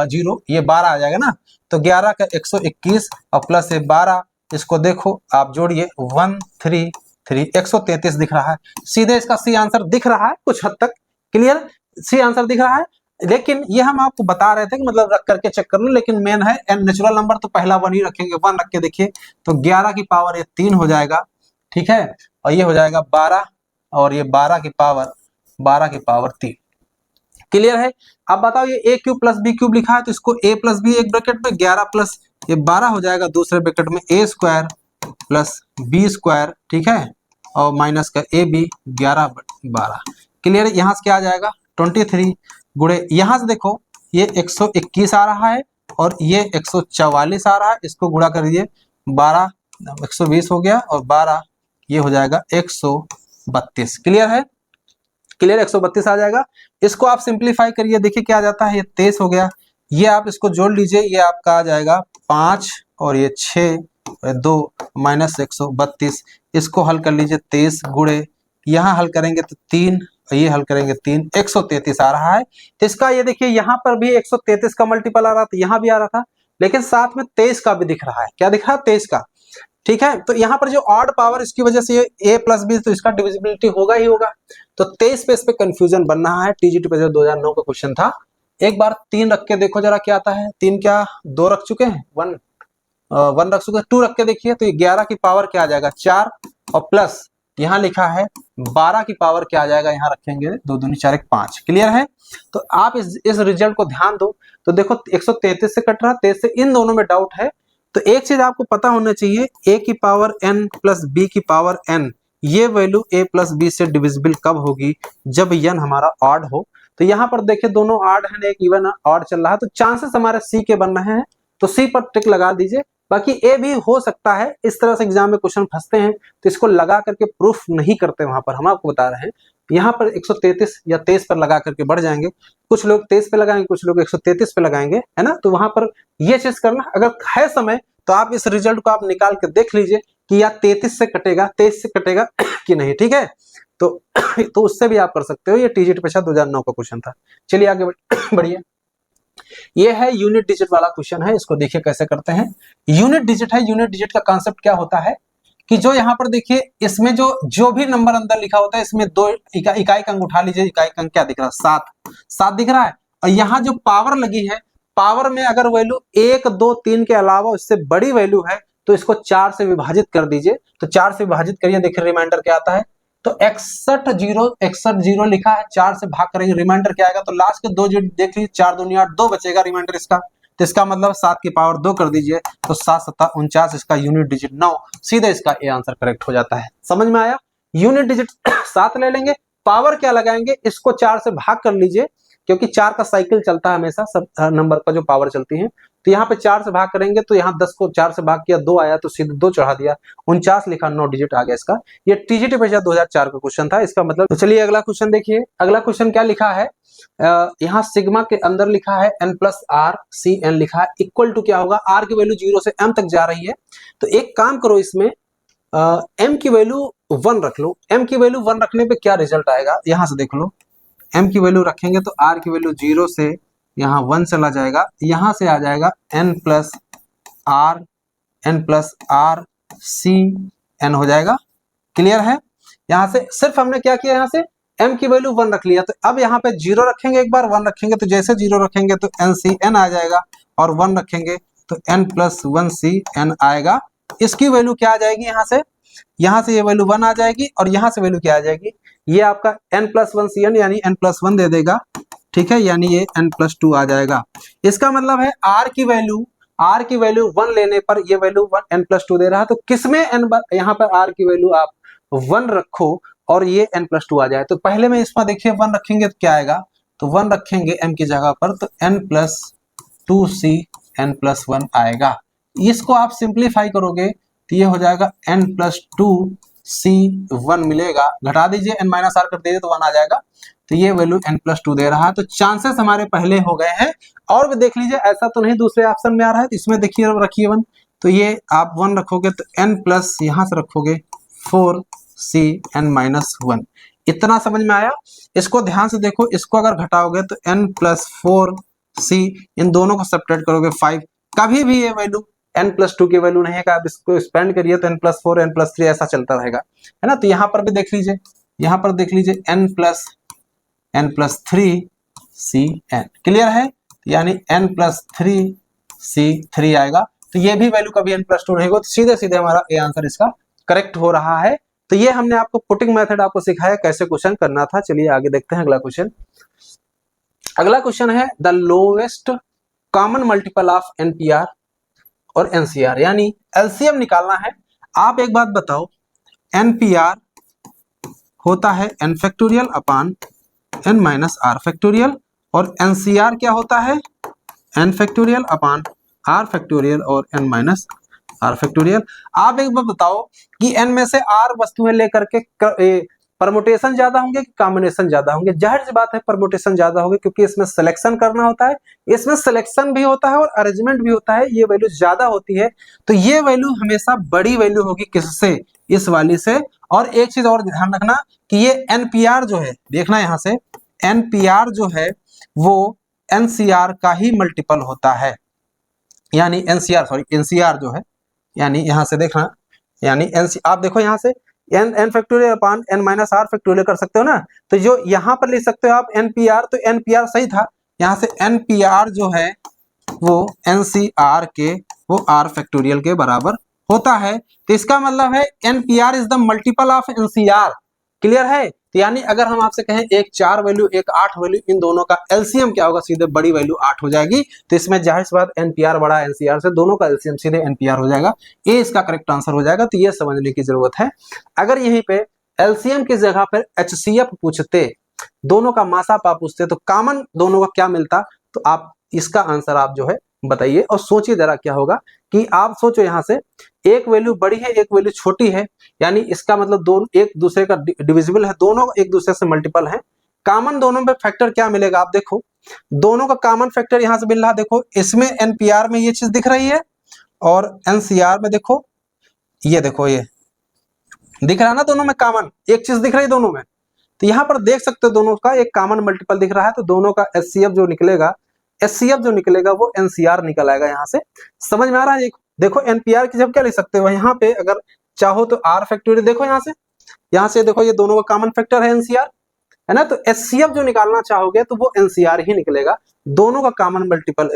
A: 0, ये 12 आ जाएगा ना। तो 11 का 121 और प्लस 12, इसको देखो आप जोड़िए 133, 133 दिख रहा है, सीधे इसका सी आंसर दिख रहा है, कुछ हद तक क्लियर, सी आंसर दिख रहा है। लेकिन ये हम आपको बता रहे थे कि मतलब रख करके चेक कर लो, लेकिन मेन है n नेचुरल नंबर तो पहला 1 ही रखेंगे, 1 रख के देखिए तो 11 की पावर ये 3 हो जाएगा, ठीक है, और ये हो जाएगा 12 और ये 12 की पावर 3, क्लियर है। अब बताओ ये a cube plus b cube लिखा है, तो इसको a प्लस बी एक ब्रैकेट में, 11 प्लस ये 12 हो जाएगा दूसरे ब्रैकेट में, a square plus b square, ठीक है, और माइनस का ए बी 11 12, क्लियर है। यहाँ से क्या आ जाएगा 23 गुणे, यहाँ से देखो ये 121 आ रहा है और ये 144 आ रहा है, इसको गुणा कर दीजिए 12, 120 हो गया और 12 ये हो जाएगा 132, क्लियर है, क्लियर, 132 आ जाएगा। इसको आप सिंप्लीफाई करिए, देखिए क्या आ जाता है, ये 23 हो गया, ये आप इसको जोड़ लीजिए, ये आपका आ जाएगा 5 और ये 6 2 माइनस 132, इसको हल कर लीजिए 23 गुणे, यहाँ हल करेंगे तो 3, ये हल करेंगे 3, 133 आ रहा है। तो इसका ये देखिए यहाँ पर भी 133 का मल्टीपल आ रहा था, यहाँ भी आ रहा था, लेकिन साथ में 23 का भी दिख रहा है, क्या दिख रहा है 23 का, ठीक है। तो यहाँ पर जो ऑड पावर इसकी वजह से ये a प्लस बी, तो इसका डिविजिबिलिटी होगा ही होगा, तो 23 पे इस पे कंफ्यूजन बन रहा है, टीजीटी पे 2009 का क्वेश्चन था। एक बार 3 रख के देखो जरा क्या आता है, 3 क्या 2 रख चुके हैं, 1 रख चुके हैं, 2 रख के देखिए, तो ये 11 की पावर क्या आ जाएगा 4 और प्लस यहाँ लिखा है 12 की पावर क्या आ जाएगा, यहाँ रखेंगे 2 दूनी 4 1 5, क्लियर है। तो आप इस रिजल्ट को ध्यान दो, तो देखो 133 से कट रहा, 23 से, इन दोनों में डाउट है। तो एक चीज आपको पता होना चाहिए, a की पावर n प्लस b की पावर n, ये वैल्यू a प्लस b से डिविजिबल कब होगी, जब n हमारा ऑड हो। तो यहाँ पर देखिए दोनों ऑड है, एक इवन ऑड चल रहा है, तो चांसेस हमारे c के बन रहे हैं, तो c पर टिक लगा दीजिए, बाकी ए भी हो सकता है। इस तरह से एग्जाम में क्वेश्चन फंसते हैं, तो इसको लगा करके प्रूफ नहीं करते, वहां पर हम आपको बता रहे हैं, यहाँ पर 133 या 23 पर लगा करके बढ़ जाएंगे, कुछ लोग 23 पे लगाएंगे, कुछ लोग 133 पे लगाएंगे, है ना। तो वहां पर ये चीज करना, अगर है समय तो आप इस रिजल्ट को आप निकाल के देख लीजिए कि या 33 से कटेगा, 23 से कटेगा कि नहीं, ठीक है। तो उससे भी आप कर सकते हो, ये टीजीटी पेशा 2009 का क्वेश्चन था। चलिए आगे बढ़िए, ये है यूनिट डिजिट वाला क्वेश्चन है, इसको देखिए कैसे करते हैं। यूनिट डिजिट है, यूनिट डिजिट का कांसेप्ट क्या होता है कि जो यहाँ पर देखिए इसमें जो भी नंबर अंदर लिखा होता है, इसमें 2 इकाई का अंक उठा लीजिए, इकाई का अंक क्या दिख रहा है 7 दिख रहा है, और यहाँ जो पावर लगी है, पावर में अगर वैल्यू 1 2 3 के अलावा उससे बड़ी वैल्यू है तो इसको 4 से विभाजित कर दीजिए। तो 4 से विभाजित करिए, देखिए रिमाइंडर क्या आता है, तो 61 0 लिखा है, 4 से भाग करेंगे रिमाइंडर क्या आएगा, तो लास्ट के 2 देख लीजिए, 4 दूनी 8, 2 बचेगा रिमाइंडर इसका, तो इसका मतलब 7 की पावर 2 कर दीजिए, तो 7 7 49, इसका यूनिट डिजिट 9, सीधे इसका ए आंसर करेक्ट हो जाता है। समझ में आया, यूनिट डिजिट 7 ले लेंगे, पावर क्या लगाएंगे, इसको 4 से भाग कर लीजिए, क्योंकि 4 का साइकिल चलता है हमेशा, सब नंबर का जो पावर चलती है, तो यहाँ पे 4 से भाग करेंगे, तो यहाँ 10 को 4 से भाग किया 2 आया, तो सीधे 2 चढ़ा दिया, 49 लिखा, 9 डिजिट आ गया इसका। ये टीजीटी पेशा 2004 का क्वेश्चन था, इसका मतलब। तो चलिए अगला क्वेश्चन देखिए, अगला क्वेश्चन क्या लिखा है, यहाँ सिग्मा के अंदर लिखा है n plus r C n लिखा है, इक्वल टू क्या होगा, r की वैल्यू 0 से m तक जा रही है, तो एक काम करो, इसमें m की वैल्यू 1 रख लो, m की वैल्यू 1 रखने पे क्या रिजल्ट आएगा, यहाँ से देख लो, m की वैल्यू रखेंगे तो r की वैल्यू 0 से यहाँ 1 चला जाएगा, यहाँ से आ जाएगा n plus r C n हो जाएगा, क्लियर है। यहाँ से सिर्फ हमने क्या किया, यहाँ से m की वैल्यू 1 रख लिया, तो अब यहाँ पे 0 रखेंगे, एक बार 1 रखेंगे, तो जैसे 0 रखेंगे तो n सी एन आ जाएगा, और 1 रखेंगे तो n प्लस 1 सी एन आएगा। इसकी वैल्यू क्या आ जाएगी, यहाँ से यहाँ से ये वैल्यू 1 आ जाएगी और यहाँ से वैल्यू क्या आ जाएगी, ये आपका n+1 Cn यानी n+1 दे देगा, ठीक है, यानी ये n+2 आ जाएगा। इसका मतलब है r की वैल्यू 1 लेने पर ये वैल्यू n+2 दे रहा है, तो किसमें यहाँ पर r की वैल्यू आप 1 रखो और ये n+2 आ जाए। तो पहले में इसमें देखिए 1 रखेंगे तो क्या आएगा, तो 1 रखेंगे m की जगह पर तो n+2c n+1 आएगा। इसको आप सिंप्लीफाई करोगे तो ये हो जाएगा n+2c1 मिलेगा, घटा दीजिए n-r कर दीजिए तो 1 आ जाएगा। तो ये वैल्यू n+2 दे रहा है, तो चांसेस हमारे पहले हो गए हैं। और भी देख लीजिए, ऐसा तो नहीं दूसरे ऑप्शन में आ रहा है, तो इसमें देखिए रखिए 1, तो ये आप 1 रखोगे तो n प्लस यहाँ से रखोगे 4cn-1। इतना समझ में आया। इसको ध्यान से देखो, इसको अगर घटाओगे तो n+4c, इन दोनों को सब्ट्रैक्ट करोगे 5। कभी भी ये वैल्यू n+2 की वैल्यू नहीं है, आप इसको एक्सपेंड करिए तो n+4 n+3 ऐसा चलता रहेगा, है ना। तो यहाँ पर भी देख लीजिए, यहाँ पर देख लीजिए n+3cn, क्लियर है, यानी n+3c3 आएगा। तो ये भी वैल्यू कभी n+2 नहीं होगा, तो सीधे सीधे हमारा ये आंसर इसका करेक्ट हो रहा है। तो ये हमने आपको पुटिंग मेथड आपको सिखाया कैसे क्वेश्चन करना था। चलिए आगे देखते हैं अगला क्वेश्चन। अगला क्वेश्चन है the lowest common multiple of NPR और NCR, यानी LCM निकालना है। आप एक बात बताओ, NPR होता है n फैक्टोरियल अपान n-r फैक्टोरियल और NCR क्या होता है n फैक्टोरियल अपान r फैक्टोरियल और n-r फैक्टोरियल। आप एक बात बताओ कि n में से r वस्तुएं लेकर के परमुटेशन ज्यादा होंगे कि कॉम्बिनेशन ज्यादा होंगे। जाहिर सी बात है परमुटेशन ज्यादा होगी, क्योंकि इसमें सिलेक्शन करना होता है, इसमें सिलेक्शन भी होता है और अरेंजमेंट भी होता है, ये वैल्यू ज्यादा होती है। तो ये वैल्यू हमेशा बड़ी वैल्यू होगी, किससे, इस वाली से। और एक चीज और ध्यान रखना कि ये NPR जो है, देखना यहाँ से, NPR जो है वो NCR का ही मल्टीपल होता है, यानी NCR जो है, यानी यहाँ से देखना, यानी आप देखो यहाँ से n फैक्टोरियल अपान n-r फैक्टोरियल कर सकते हो ना। तो जो यहाँ पर लिख सकते हो आप NPR, तो NPR सही था, यहाँ से NPR जो है वो NCR के वो r फैक्टोरियल के बराबर होता है। तो इसका मतलब है NPR is the multiple of NCR, clear है। तो यानी अगर हम आपसे कहें एक 4 वैल्यू एक 8 वैल्यू, इन दोनों का LCM क्या होगा, सीधे बड़ी वैल्यू 8 हो जाएगी। तो इसमें जाहिर सी बात NPR बड़ा NCR से, दोनों का LCM सीधे NPR हो जाएगा, ये इसका करेक्ट आंसर हो जाएगा। तो ये समझने की जरूरत है। अगर यहीं पे LCM की जगह पर HCF पूछते, दोनों का मासाप आप पूछते, तो कॉमन दोनों का क्या मिलता, तो आप इसका आंसर आप जो है बताइए और सोचिए जरा क्या होगा। कि आप सोचो यहाँ से एक वैल्यू बड़ी है एक वैल्यू छोटी है, यानी इसका मतलब दोनों एक दूसरे का डिविजिबल है, दोनों एक दूसरे से मल्टीपल है। कॉमन दोनों में फैक्टर क्या मिलेगा, आप देखो दोनों का कॉमन फैक्टर यहाँ से मिल रहा, देखो इसमें NPR में ये चीज दिख रही है और NCR में देखो, ये देखो ये दिख रहा है ना, दोनों में कॉमन एक चीज दिख रही है दोनों में। तो यहाँ पर देख सकते हो दोनों का एक कॉमन मल्टीपल दिख रहा है, तो दोनों का HCF जो निकलेगा वो NCR निकल आएगा। यहाँ से समझ में आ रहा है। देखो NPR की जब क्या लिख सकते हो, यहाँ पे अगर चाहो तो r फैक्टोरियल, देखो यहाँ से देखो ये दोनों का कॉमन फैक्टर है NCR, है ना। तो HCF जो निकालना चाहोगे तो वो NCR ही निकलेगा, दोनों का कॉमन मल्टीपल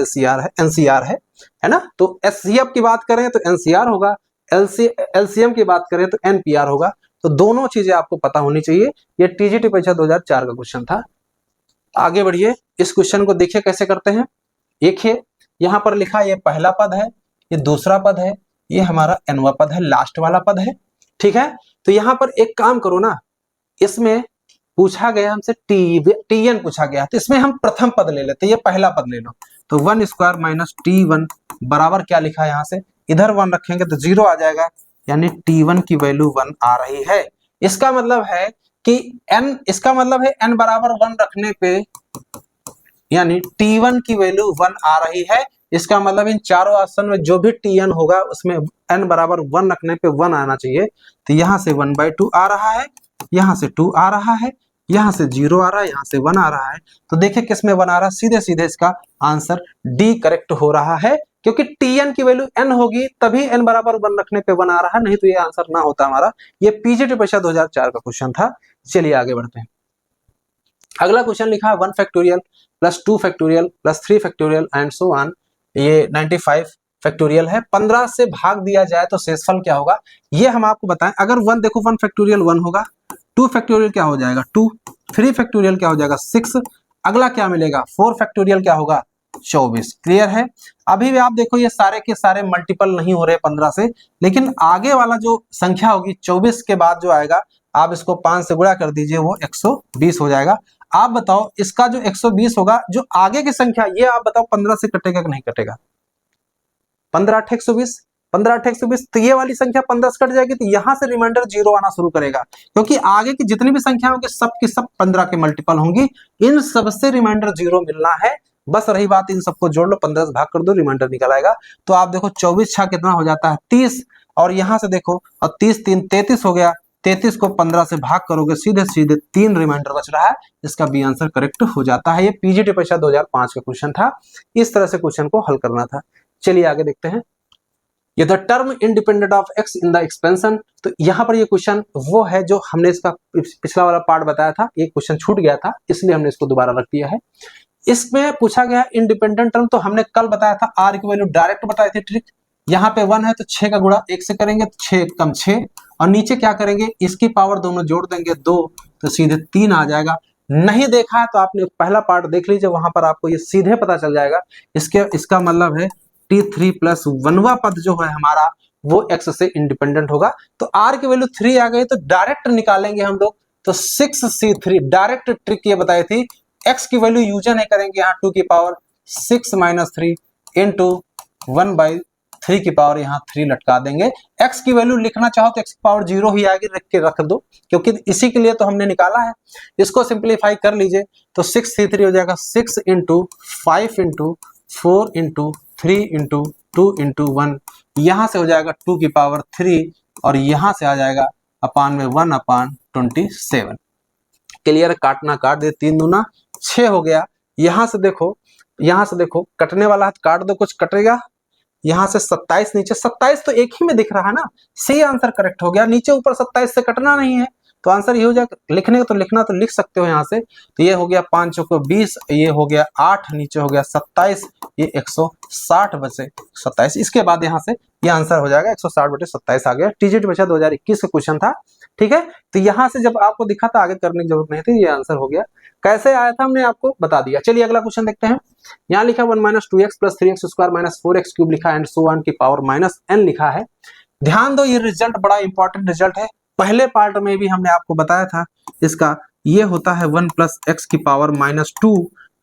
A: NCR है ना। तो HCF की बात करें तो NCR होगा, LCM की बात करें तो NPR होगा। तो दोनों चीजें आपको पता होनी चाहिए। ये TGT परीक्षा 2004 का क्वेश्चन था। आगे बढ़िए, इस क्वेश्चन को देखिए कैसे करते हैं। देखिए यहाँ पर लिखा, ये पहला पद है, ये दूसरा पद है, ये हमारा nवां पद है, लास्ट वाला पद है, ठीक है। तो यहाँ पर एक काम करो ना, इसमें पूछा गया हमसे TN पूछा गया, तो इसमें हम प्रथम पद ले लेते, ये पहला पद ले लो। तो 1² - T1 बराबर क्या लिखा है, यहाँ से इधर 1 रखेंगे तो 0 आ जाएगा, यानी T1 की वैल्यू 1 आ रही है। इसका मतलब है कि n बराबर 1 रखने पे यानी T1 की वैल्यू 1 आ रही है। इसका मतलब इन चारों ऑप्शन में जो भी TN होगा उसमें n बराबर 1 रखने पे 1 आना चाहिए। तो यहाँ से 1/2 आ रहा है, यहाँ से 2 आ रहा है, यहाँ से 0 आ रहा है, यहाँ से 1 आ रहा है। तो देखिए किसमें 1 आ रहा है, सीधे सीधे इसका आंसर D करेक्ट हो रहा है, क्योंकि TN की वैल्यू n होगी तभी n बराबर 1 रखने पे 1 आ रहा है, नहीं तो ये आंसर ना होता हमारा। ये PGT परीक्षा 2004 का क्वेश्चन था। चलिए आगे बढ़ते हैं। अगला क्वेश्चन लिखा है 1 factorial + 2 factorial + 3 factorial and so on. ये 95 फैक्टोरियल है, 15 से भाग दिया जाए तो शेषफल क्या होगा ये हम आपको बताएं। अगर 1 देखो 1 फैक्टोरियल 1 होगा, 2 फैक्टोरियल क्या हो जाएगा 2, 3 फैक्टोरियल क्या हो जाएगा 6, अगला क्या मिलेगा 4 फैक्टोरियल क्या होगा 24। क्लियर है। अभी भी आप देखो ये सारे के सारे मल्टीपल नहीं हो रहे 15 से, लेकिन आगे वाला जो संख्या होगी 24 के बाद जो आएगा आप इसको 5 से गुणा कर दीजिए, वो 120 हो जाएगा। आप बताओ इसका जो 120 होगा, जो आगे की संख्या ये आप बताओ 15 से कटेगा कि नहीं कटेगा? 15 8 120, 15 8 120, तो ये वाली संख्या 15 से कट जाएगी, तो यहां से रिमाइंडर 0 आना शुरू करेगा, क्योंकि आगे की जितनी भी संख्या होंगी सब की सब 15 के मल्टीपल होंगी, इन सबसे रिमाइंडर 0 मिलना है। बस रही बात इन सबको जोड़ लो, 15 से भाग कर दो, रिमाइंडर निकल आएगा। तो आप देखो 24 छा कितना हो जाता है 30, और यहां से देखो और 30 3 33 हो गया, 33 को 15 से भाग करोगे सीधे सीधे 3 रिमाइंडर बच रहा है, इसका बी आंसर करेक्ट हो जाता है। ये पीजीटी परीक्षा 2005 का क्वेश्चन था, इस तरह से क्वेश्चन को हल करना था। चलिए आगे देखते हैं। ये the term independent of x in the expansion, तो यहाँ पर ये क्वेश्चन वो है जो हमने इसका पिछला वाला पार्ट बताया था, एक क्वेश्चन छूट गया था इसलिए हमने इसको दोबारा रख दिया है। इसमें पूछा गया इंडिपेंडेंट टर्म, तो हमने कल बताया था आर की वैल्यू डायरेक्ट बताई थी ट्रिक। यहाँ पे 1 है तो 6 का गुणा 1 से करेंगे तो 6 कम 6, और नीचे क्या करेंगे इसकी पावर दोनों जोड़ देंगे 2, तो सीधे 3 आ जाएगा। नहीं देखा है तो आपने पहला पार्ट देख लीजिए, वहां पर आपको ये सीधे पता चल जाएगा। इसका मतलब है T3 प्लस 1वां पद जो है हमारा वो x से इंडिपेंडेंट होगा। तो r की वैल्यू 3 आ गई तो डायरेक्ट निकालेंगे हम लोग, तो 6c3 डायरेक्ट ट्रिक ये बताई थी। x की वैल्यू यूज नहीं करेंगे, यहाँ 2 की पावर 6 माइनस 3 इंटू 1/3 की पावर यहाँ 3 लटका देंगे। x की वैल्यू लिखना चाहो तो x की पावर 0 ही आगे रख के रख दो, क्योंकि इसी के लिए तो हमने निकाला है। इसको सिंप्लीफाई कर लीजिए तो 6c3 हो जाएगा 6 into 5 into 4 into 3 into 2 into 1, यहां से हो जाएगा 2 की पावर 3, और यहां से आ जाएगा अपान में 1/27। क्लियर, काटना काट दे, 3 दूना 6 हो गया। यहां से देखो कटने वाला हाथ काट दो, कुछ कटेगा। यहां से 27 नीचे, 27 तो एक ही में दिख रहा है ना, सही आंसर करेक्ट हो गया। नीचे ऊपर 27 से कटना नहीं है, तो आंसर ये हो जाएगा। लिखने तो लिखना तो लिख सकते हो यहाँ से, तो ये हो गया 5 चौको 20, ये हो गया 8, नीचे हो गया 27, ये 160 बचे 27। इसके बाद यहाँ से ये आंसर हो जाएगा 160/27 आ गया। टीजीटी परीक्षा 2021 का क्वेश्चन था, ठीक है। तो यहाँ से जब आपको दिखा था आगे करने की जरूरत नहीं थी, ये आंसर हो गया। कैसे आया था हमने आपको बता दिया। चलिए अगला क्वेश्चन देखते हैं। यहाँ लिखा 1 - 2x + 3x² - 4x³ लिखा है, एंड सो ऑन की पावर -n लिखा है। ध्यान दो, ये रिजल्ट बड़ा इंपॉर्टेंट रिजल्ट है। पहले पार्ट में भी हमने आपको बताया था इसका, ये होता है 1 + x की पावर -2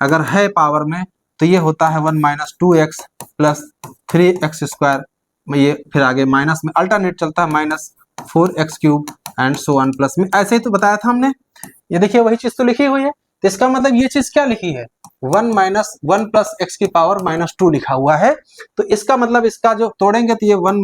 A: अगर है पावर में, तो ये होता है 1 - 2x + 3x², ये फिर आगे माइनस में अल्टरनेट चलता है -4x³ and so on plus में, ऐसे ही तो बताया था हमने। ये देखिए वही चीज तो लिखी हुई है, तो इसका मतलब ये चीज क्या लिखी है 1 + x की पावर -2 लिखा हुआ है। तो इसका मतलब इसका जो तोड़ेंगे तो ये 1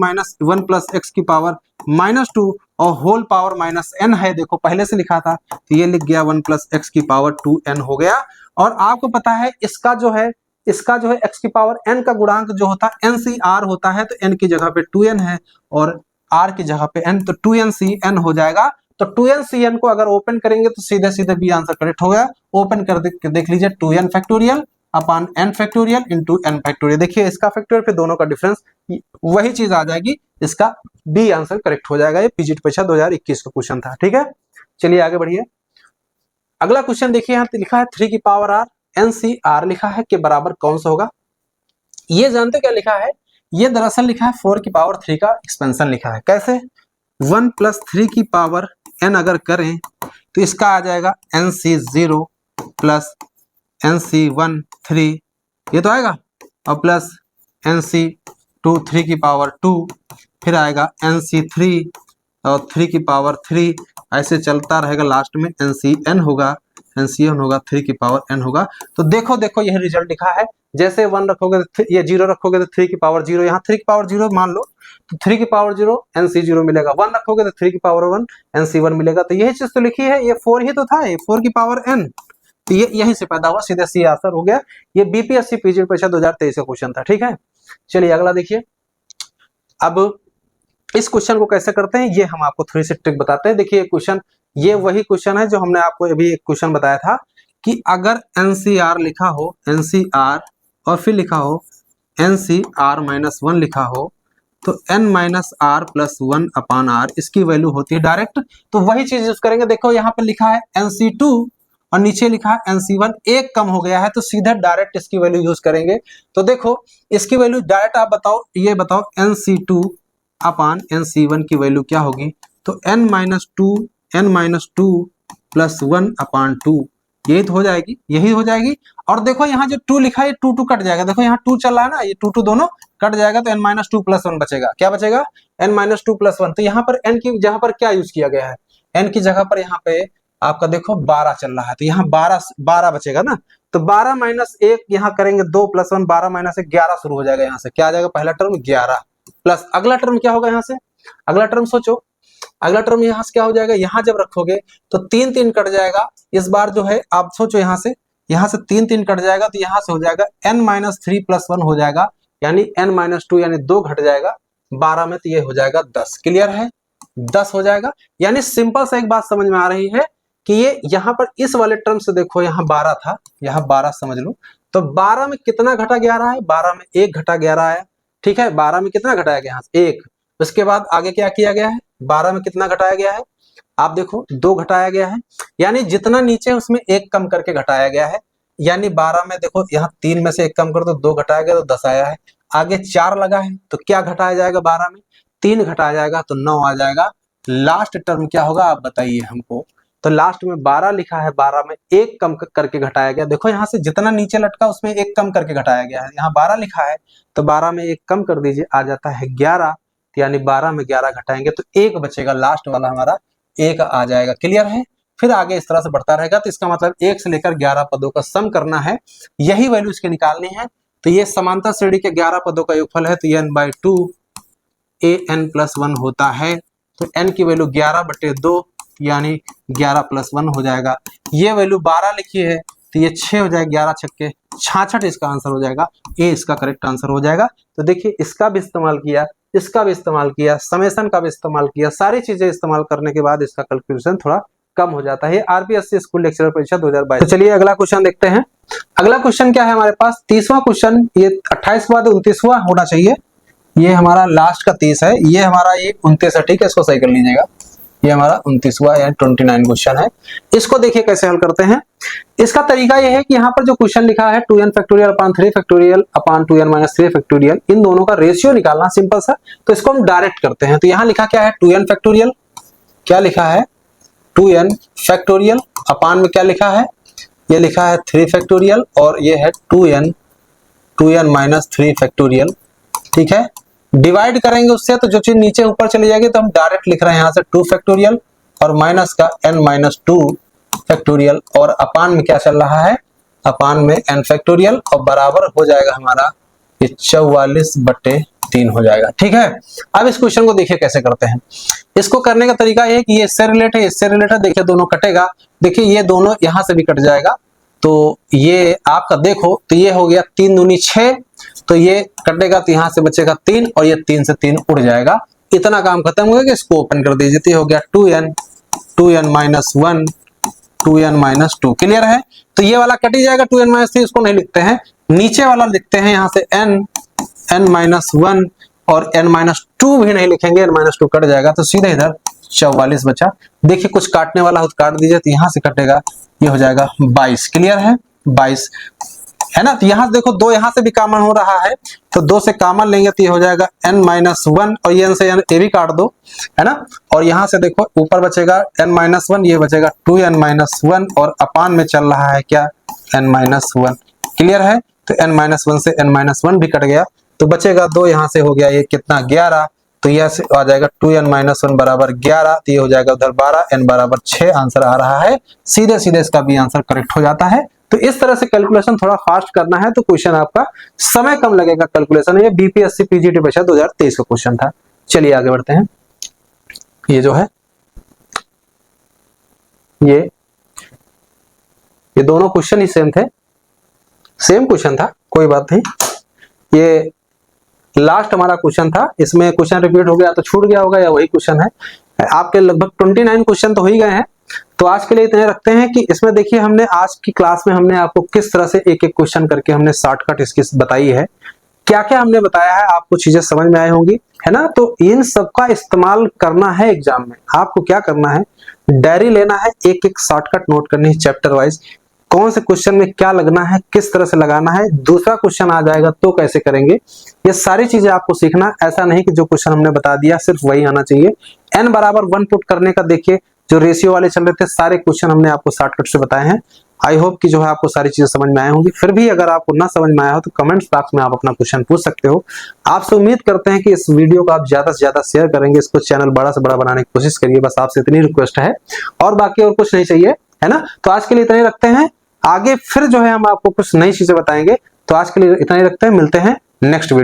A: + x की पावर -2 और होल पावर -n है। देखो पहले से लिखा था तो ये लिख गया 1 + x की पावर 2n हो गया। और आपको पता है इसका जो है x की पावर n का गुणांक जो होता है NCR होता है, तो n की जगह पे 2n है और r की जगह पे n, तो 2NCn हो जाएगा। तो 2NCn को अगर ओपन करेंगे तो सीधे सीधे बी आंसर करेक्ट हो गया। ओपन कर देख लीजिए 2n फैक्टोरियल अपान n factorial into n factorial. देखिए इसका फैक्टोरियल पे दोनों का डिफरेंस वही चीज आ जाएगी, इसका बी आंसर करेक्ट हो जाएगा। ये पीजीटी परीक्षा 2021 का क्वेश्चन था, ठीक है। चलिए आगे बढ़िए। अगला क्वेश्चन देखिए, यहाँ लिखा है 3 की पावर r NCR लिखा है के बराबर कौन सा होगा। ये जानते क्या लिखा है, ये दरअसल लिखा है 4 की पावर 3 का एक्सपेंशन लिखा है। कैसे 1 + 3 की पावर n अगर करें तो इसका आ जाएगा NC0 प्लस NC1 3, ये तो आएगा, और प्लस NC2 3 की पावर 2, फिर आएगा NC3 और 3 की पावर 3, ऐसे चलता रहेगा। लास्ट में NCn होगा, 3 की पावर n होगा। तो देखो यह रिजल्ट लिखा है। जैसे 1 रखोगे तो ये 0 रखोगे तो 3 की पावर 0, यहाँ 3 की पावर 0 मान लो तो 3 की पावर 0 NC0 मिलेगा। 1 रखोगे तो 3 की पावर 1 NC1 मिलेगा। तो यही चीज तो लिखी है, ये 4 ही तो था, ये 4 की पावर n, तो ये यहीं से पैदा हुआ, सीधे सी आंसर हो गया। ये बीपीएससी पीजी परीक्षा 2023 का क्वेश्चन था, ठीक है। चलिए अगला देखिए। अब इस क्वेश्चन को कैसे करते हैं ये हम आपको थोड़ी सी ट्रिक बताते हैं। देखिए क्वेश्चन, ये वही क्वेश्चन है जो हमने आपको अभी एक क्वेश्चन बताया था कि अगर NCR लिखा हो, NCR और फिर लिखा हो NCR-1 लिखा हो तो N-R+1/R इसकी वैल्यू होती है डायरेक्ट। तो वही चीज यूज करेंगे। देखो यहाँ पर लिखा है NC2 और नीचे लिखा है NC1, एक कम हो गया है तो सीधा डायरेक्ट इसकी वैल्यू यूज करेंगे। तो देखो इसकी वैल्यू डायरेक्ट आप बताओ, ये बताओ NC2/NC1 की वैल्यू क्या होगी। तो N-2+1/2 यही तो हो जाएगी, यही हो जाएगी। और देखो यहाँ जो 2 लिखा है 2 कट जाएगा। देखो यहाँ 2 चल रहा है ना, ये 2 दोनों कट जाएगा तो N-2+1 बचेगा। क्या बचेगा? N-2+1। तो यहाँ पर n की जगह पर क्या यूज किया गया है? n की जगह पर यहाँ पे आपका देखो 12 चल रहा है तो यहाँ 12 बचेगा ना। तो 12 - 1 यहाँ करेंगे 2 + 1, 12 - 1 11 शुरू हो जाएगा। यहाँ से क्या आ जाएगा? पहला टर्म 11 प्लस अगला टर्म क्या होगा? यहाँ से अगला टर्म सोचो, अगला टर्म यहाँ से क्या हो जाएगा? यहाँ जब रखोगे तो 3 3 कट जाएगा। इस बार जो है आप सोचो यहाँ से 3 3 कट जाएगा तो यहाँ से हो जाएगा N-3+1 हो जाएगा, यानी N-2 यानी 2 घट जाएगा 12 में तो ये हो जाएगा 10। क्लियर है? 10 हो जाएगा। यानी सिंपल सा एक बात समझ में आ रही है कि ये यहाँ पर इस वाले टर्म से देखो यहाँ 12 था, यहाँ 12 समझ लो। तो 12 में कितना घटा 11 है? 12 में 1 घटा 11 आया। ठीक है, 12 में कितना घटाया गया? यहाँ से 1। उसके बाद आगे क्या किया गया है? 12 में कितना घटाया गया है? आप देखो 2 घटाया गया है, यानी जितना नीचे उसमें 1 कम करके घटाया गया है। यानी 12 में देखो यहाँ 3 में से 1 कम कर दो, 2 घटाया गया तो 10 आया है। आगे 4 लगा है तो क्या घटाया जाएगा? 12 में 3 घटाया जाएगा तो 9 आ जाएगा। लास्ट टर्म क्या होगा आप बताइए हमको। तो लास्ट में 12 लिखा है, 12 में 1 कम करके घटाया गया। देखो यहाँ से जितना नीचे लटका उसमें 1 कम करके घटाया गया है। यहाँ 12 लिखा है तो 12 में 1 कम कर दीजिए, आ जाता है 11। यानी 12 में 11 घटाएंगे तो 1 बचेगा, लास्ट वाला हमारा 1 आ जाएगा। क्लियर है? फिर आगे इस तरह से बढ़ता रहेगा। तो इसका मतलब 1 से लेकर 11 पदों का सम करना है, यही वैल्यू इसके निकालनी है। तो ये समांतर श्रेणी के 11 पदों का योगफल है तो n/2 an+1 होता है। तो n की वैल्यू 11/2 यानी 11 + 1 हो जाएगा। ये वैल्यू 12 लिखी है तो ये 6 हो जाएगा, 11 छक्के 66 इसका आंसर हो जाएगा। ए इसका करेक्ट आंसर हो जाएगा। तो देखिए इसका भी इस्तेमाल किया, इसका भी इस्तेमाल किया, समेशन का भी इस्तेमाल किया, सारी चीजें इस्तेमाल करने के बाद इसका कैलकुलेशन थोड़ा कम हो जाता है। आरपीएससी स्कूल लेक्चरर परीक्षा 2022। तो चलिए अगला क्वेश्चन देखते हैं। अगला क्वेश्चन क्या है हमारे पास? 30वां क्वेश्चन। ये 28 के बाद 29वां होना चाहिए। ये हमारा लास्ट का 30 है, ये हमारा ये 29 है। ठीक है, इसको सही कर लीजिएगा। ये हमारा 29वां या 29 क्वेश्चन है। इसको देखिए कैसे हल करते हैं। इसका तरीका यह है कि यहाँ पर जो क्वेश्चन लिखा है 2n फैक्टोरियल अपान 3 फैक्टोरियल अपान 2n - 3 फैक्टोरियल, इन दोनों का रेशियो निकालना सिंपल सा। तो इसको हम डायरेक्ट करते हैं। तो यहाँ लिखा क्या है? 2n factorial. क्या लिखा है? 2n फैक्टोरियल अपान में क्या लिखा है? ये लिखा है 3 फैक्टोरियल और ये है 2n - 3 फैक्टोरियल। ठीक है, डिवाइड करेंगे उससे तो जो चीज नीचे ऊपर चली जाएगी तो हम डायरेक्ट लिख रहे हैं यहाँ से 2 फैक्टोरियल और माइनस का n - 2 फैक्टोरियल और अपान में क्या चल रहा है? अपान में n फैक्टोरियल और बराबर हो जाएगा हमारा ये 44/3 हो जाएगा। ठीक है, अब इस क्वेश्चन को देखिए कैसे करते हैं। इसको करने का तरीका ये है कि ये इससे रिलेट है, इससे रिलेट है। देखिए दोनों कटेगा। देखिए ये दोनों यहाँ से भी कट जाएगा तो ये आपका देखो तो ये हो गया 3 दूनी 6, तो ये कटेगा तो यहाँ से बचेगा 3 और ये 3 से 3 उड़ जाएगा। इतना काम खत्म हो गया। इसको ओपन कर दीजिए तो हो गया 2n - 1 2n - 2। क्लियर है? तो ये वाला कट ही जाएगा 2n - 3, इसको नहीं लिखते हैं, नीचे वाला लिखते हैं यहाँ से n - 1 और n - 2 भी नहीं लिखेंगे, n - 2 कट जाएगा तो सीधे इधर 44 बचा। देखिए कुछ काटने वाला हो तो काट दीजिए, तो यहाँ से कटेगा, ये हो जाएगा 22। क्लियर है? 22 है ना। तो यहाँ से देखो 2 यहाँ से भी कॉमन हो रहा है तो 2 से कॉमन लेंगे तो ये हो जाएगा n - 1 और ये n से ये भी काट दो, है ना। और यहाँ से देखो ऊपर बचेगा n - 1, ये बचेगा 2n - 1 और अपान में चल रहा है क्या? n - 1। क्लियर है? तो n - 1 से n - 1 भी कट गया तो बचेगा 2, यहाँ से हो गया ये कितना 11, तो यह से आ जाएगा 2n - 1 बराबर 11, तो ये हो जाएगा उधर 12, n बराबर 6 आंसर आ रहा है। सीधे सीधे इसका भी आंसर करेक्ट हो जाता है। तो इस तरह से कैलकुलेशन थोड़ा फास्ट करना है तो क्वेश्चन आपका समय कम लगेगा। कैलकुलेशन ये बीपीएससी पीजीटी परीक्षा 2023 का क्वेश्चन था। चलिए आगे बढ़ते हैं। ये जो है ये दोनों क्वेश्चन ही सेम थे, सेम क्वेश्चन था, कोई बात नहीं। ये लास्ट हमारा क्वेश्चन था, इसमें क्वेश्चन रिपीट हो गया तो छूट गया होगा या वही क्वेश्चन है। आपके लगभग 29 क्वेश्चन तो हो ही गए हैं। तो आज के लिए इतने रखते हैं कि इसमें देखिए हमने आज की क्लास में हमने आपको किस तरह से एक एक क्वेश्चन करके हमने शॉर्टकट इसकी बताई है, क्या क्या हमने बताया है आपको चीजें समझ में आई होंगी, है ना। तो इन सबका इस्तेमाल करना है एग्जाम में। आपको क्या करना है, डायरी लेना है, एक एक शॉर्टकट नोट करनी है चैप्टर वाइज, कौन से क्वेश्चन में क्या लगना है, किस तरह से लगाना है, दूसरा क्वेश्चन आ जाएगा तो कैसे करेंगे, ये सारी चीजें आपको सीखना। ऐसा नहीं कि जो क्वेश्चन हमने बता दिया सिर्फ वही आना चाहिए। n बराबर 1 पुट करने का देखिए जो रेशियो वाले चल रहे थे, सारे क्वेश्चन हमने आपको शॉर्टकट से बताए हैं। आई होप कि जो है आपको सारी चीजें समझ में आए होंगी। फिर भी अगर आपको ना समझ में आया हो तो कमेंट्स बॉक्स में आप अपना क्वेश्चन पूछ सकते हो। आपसे उम्मीद करते हैं कि इस वीडियो को आप ज्यादा से ज्यादा शेयर करेंगे, इसको चैनल बड़ा से बड़ा बनाने की कोशिश करिए, बस आपसे इतनी रिक्वेस्ट है, और बाकी और कुछ नहीं चाहिए, है ना। तो आज के लिए इतना ही रखते हैं, आगे फिर जो है हम आपको कुछ नई चीजें बताएंगे। तो आज के लिए इतना ही रखते हैं, मिलते हैं नेक्स्ट वीडियो।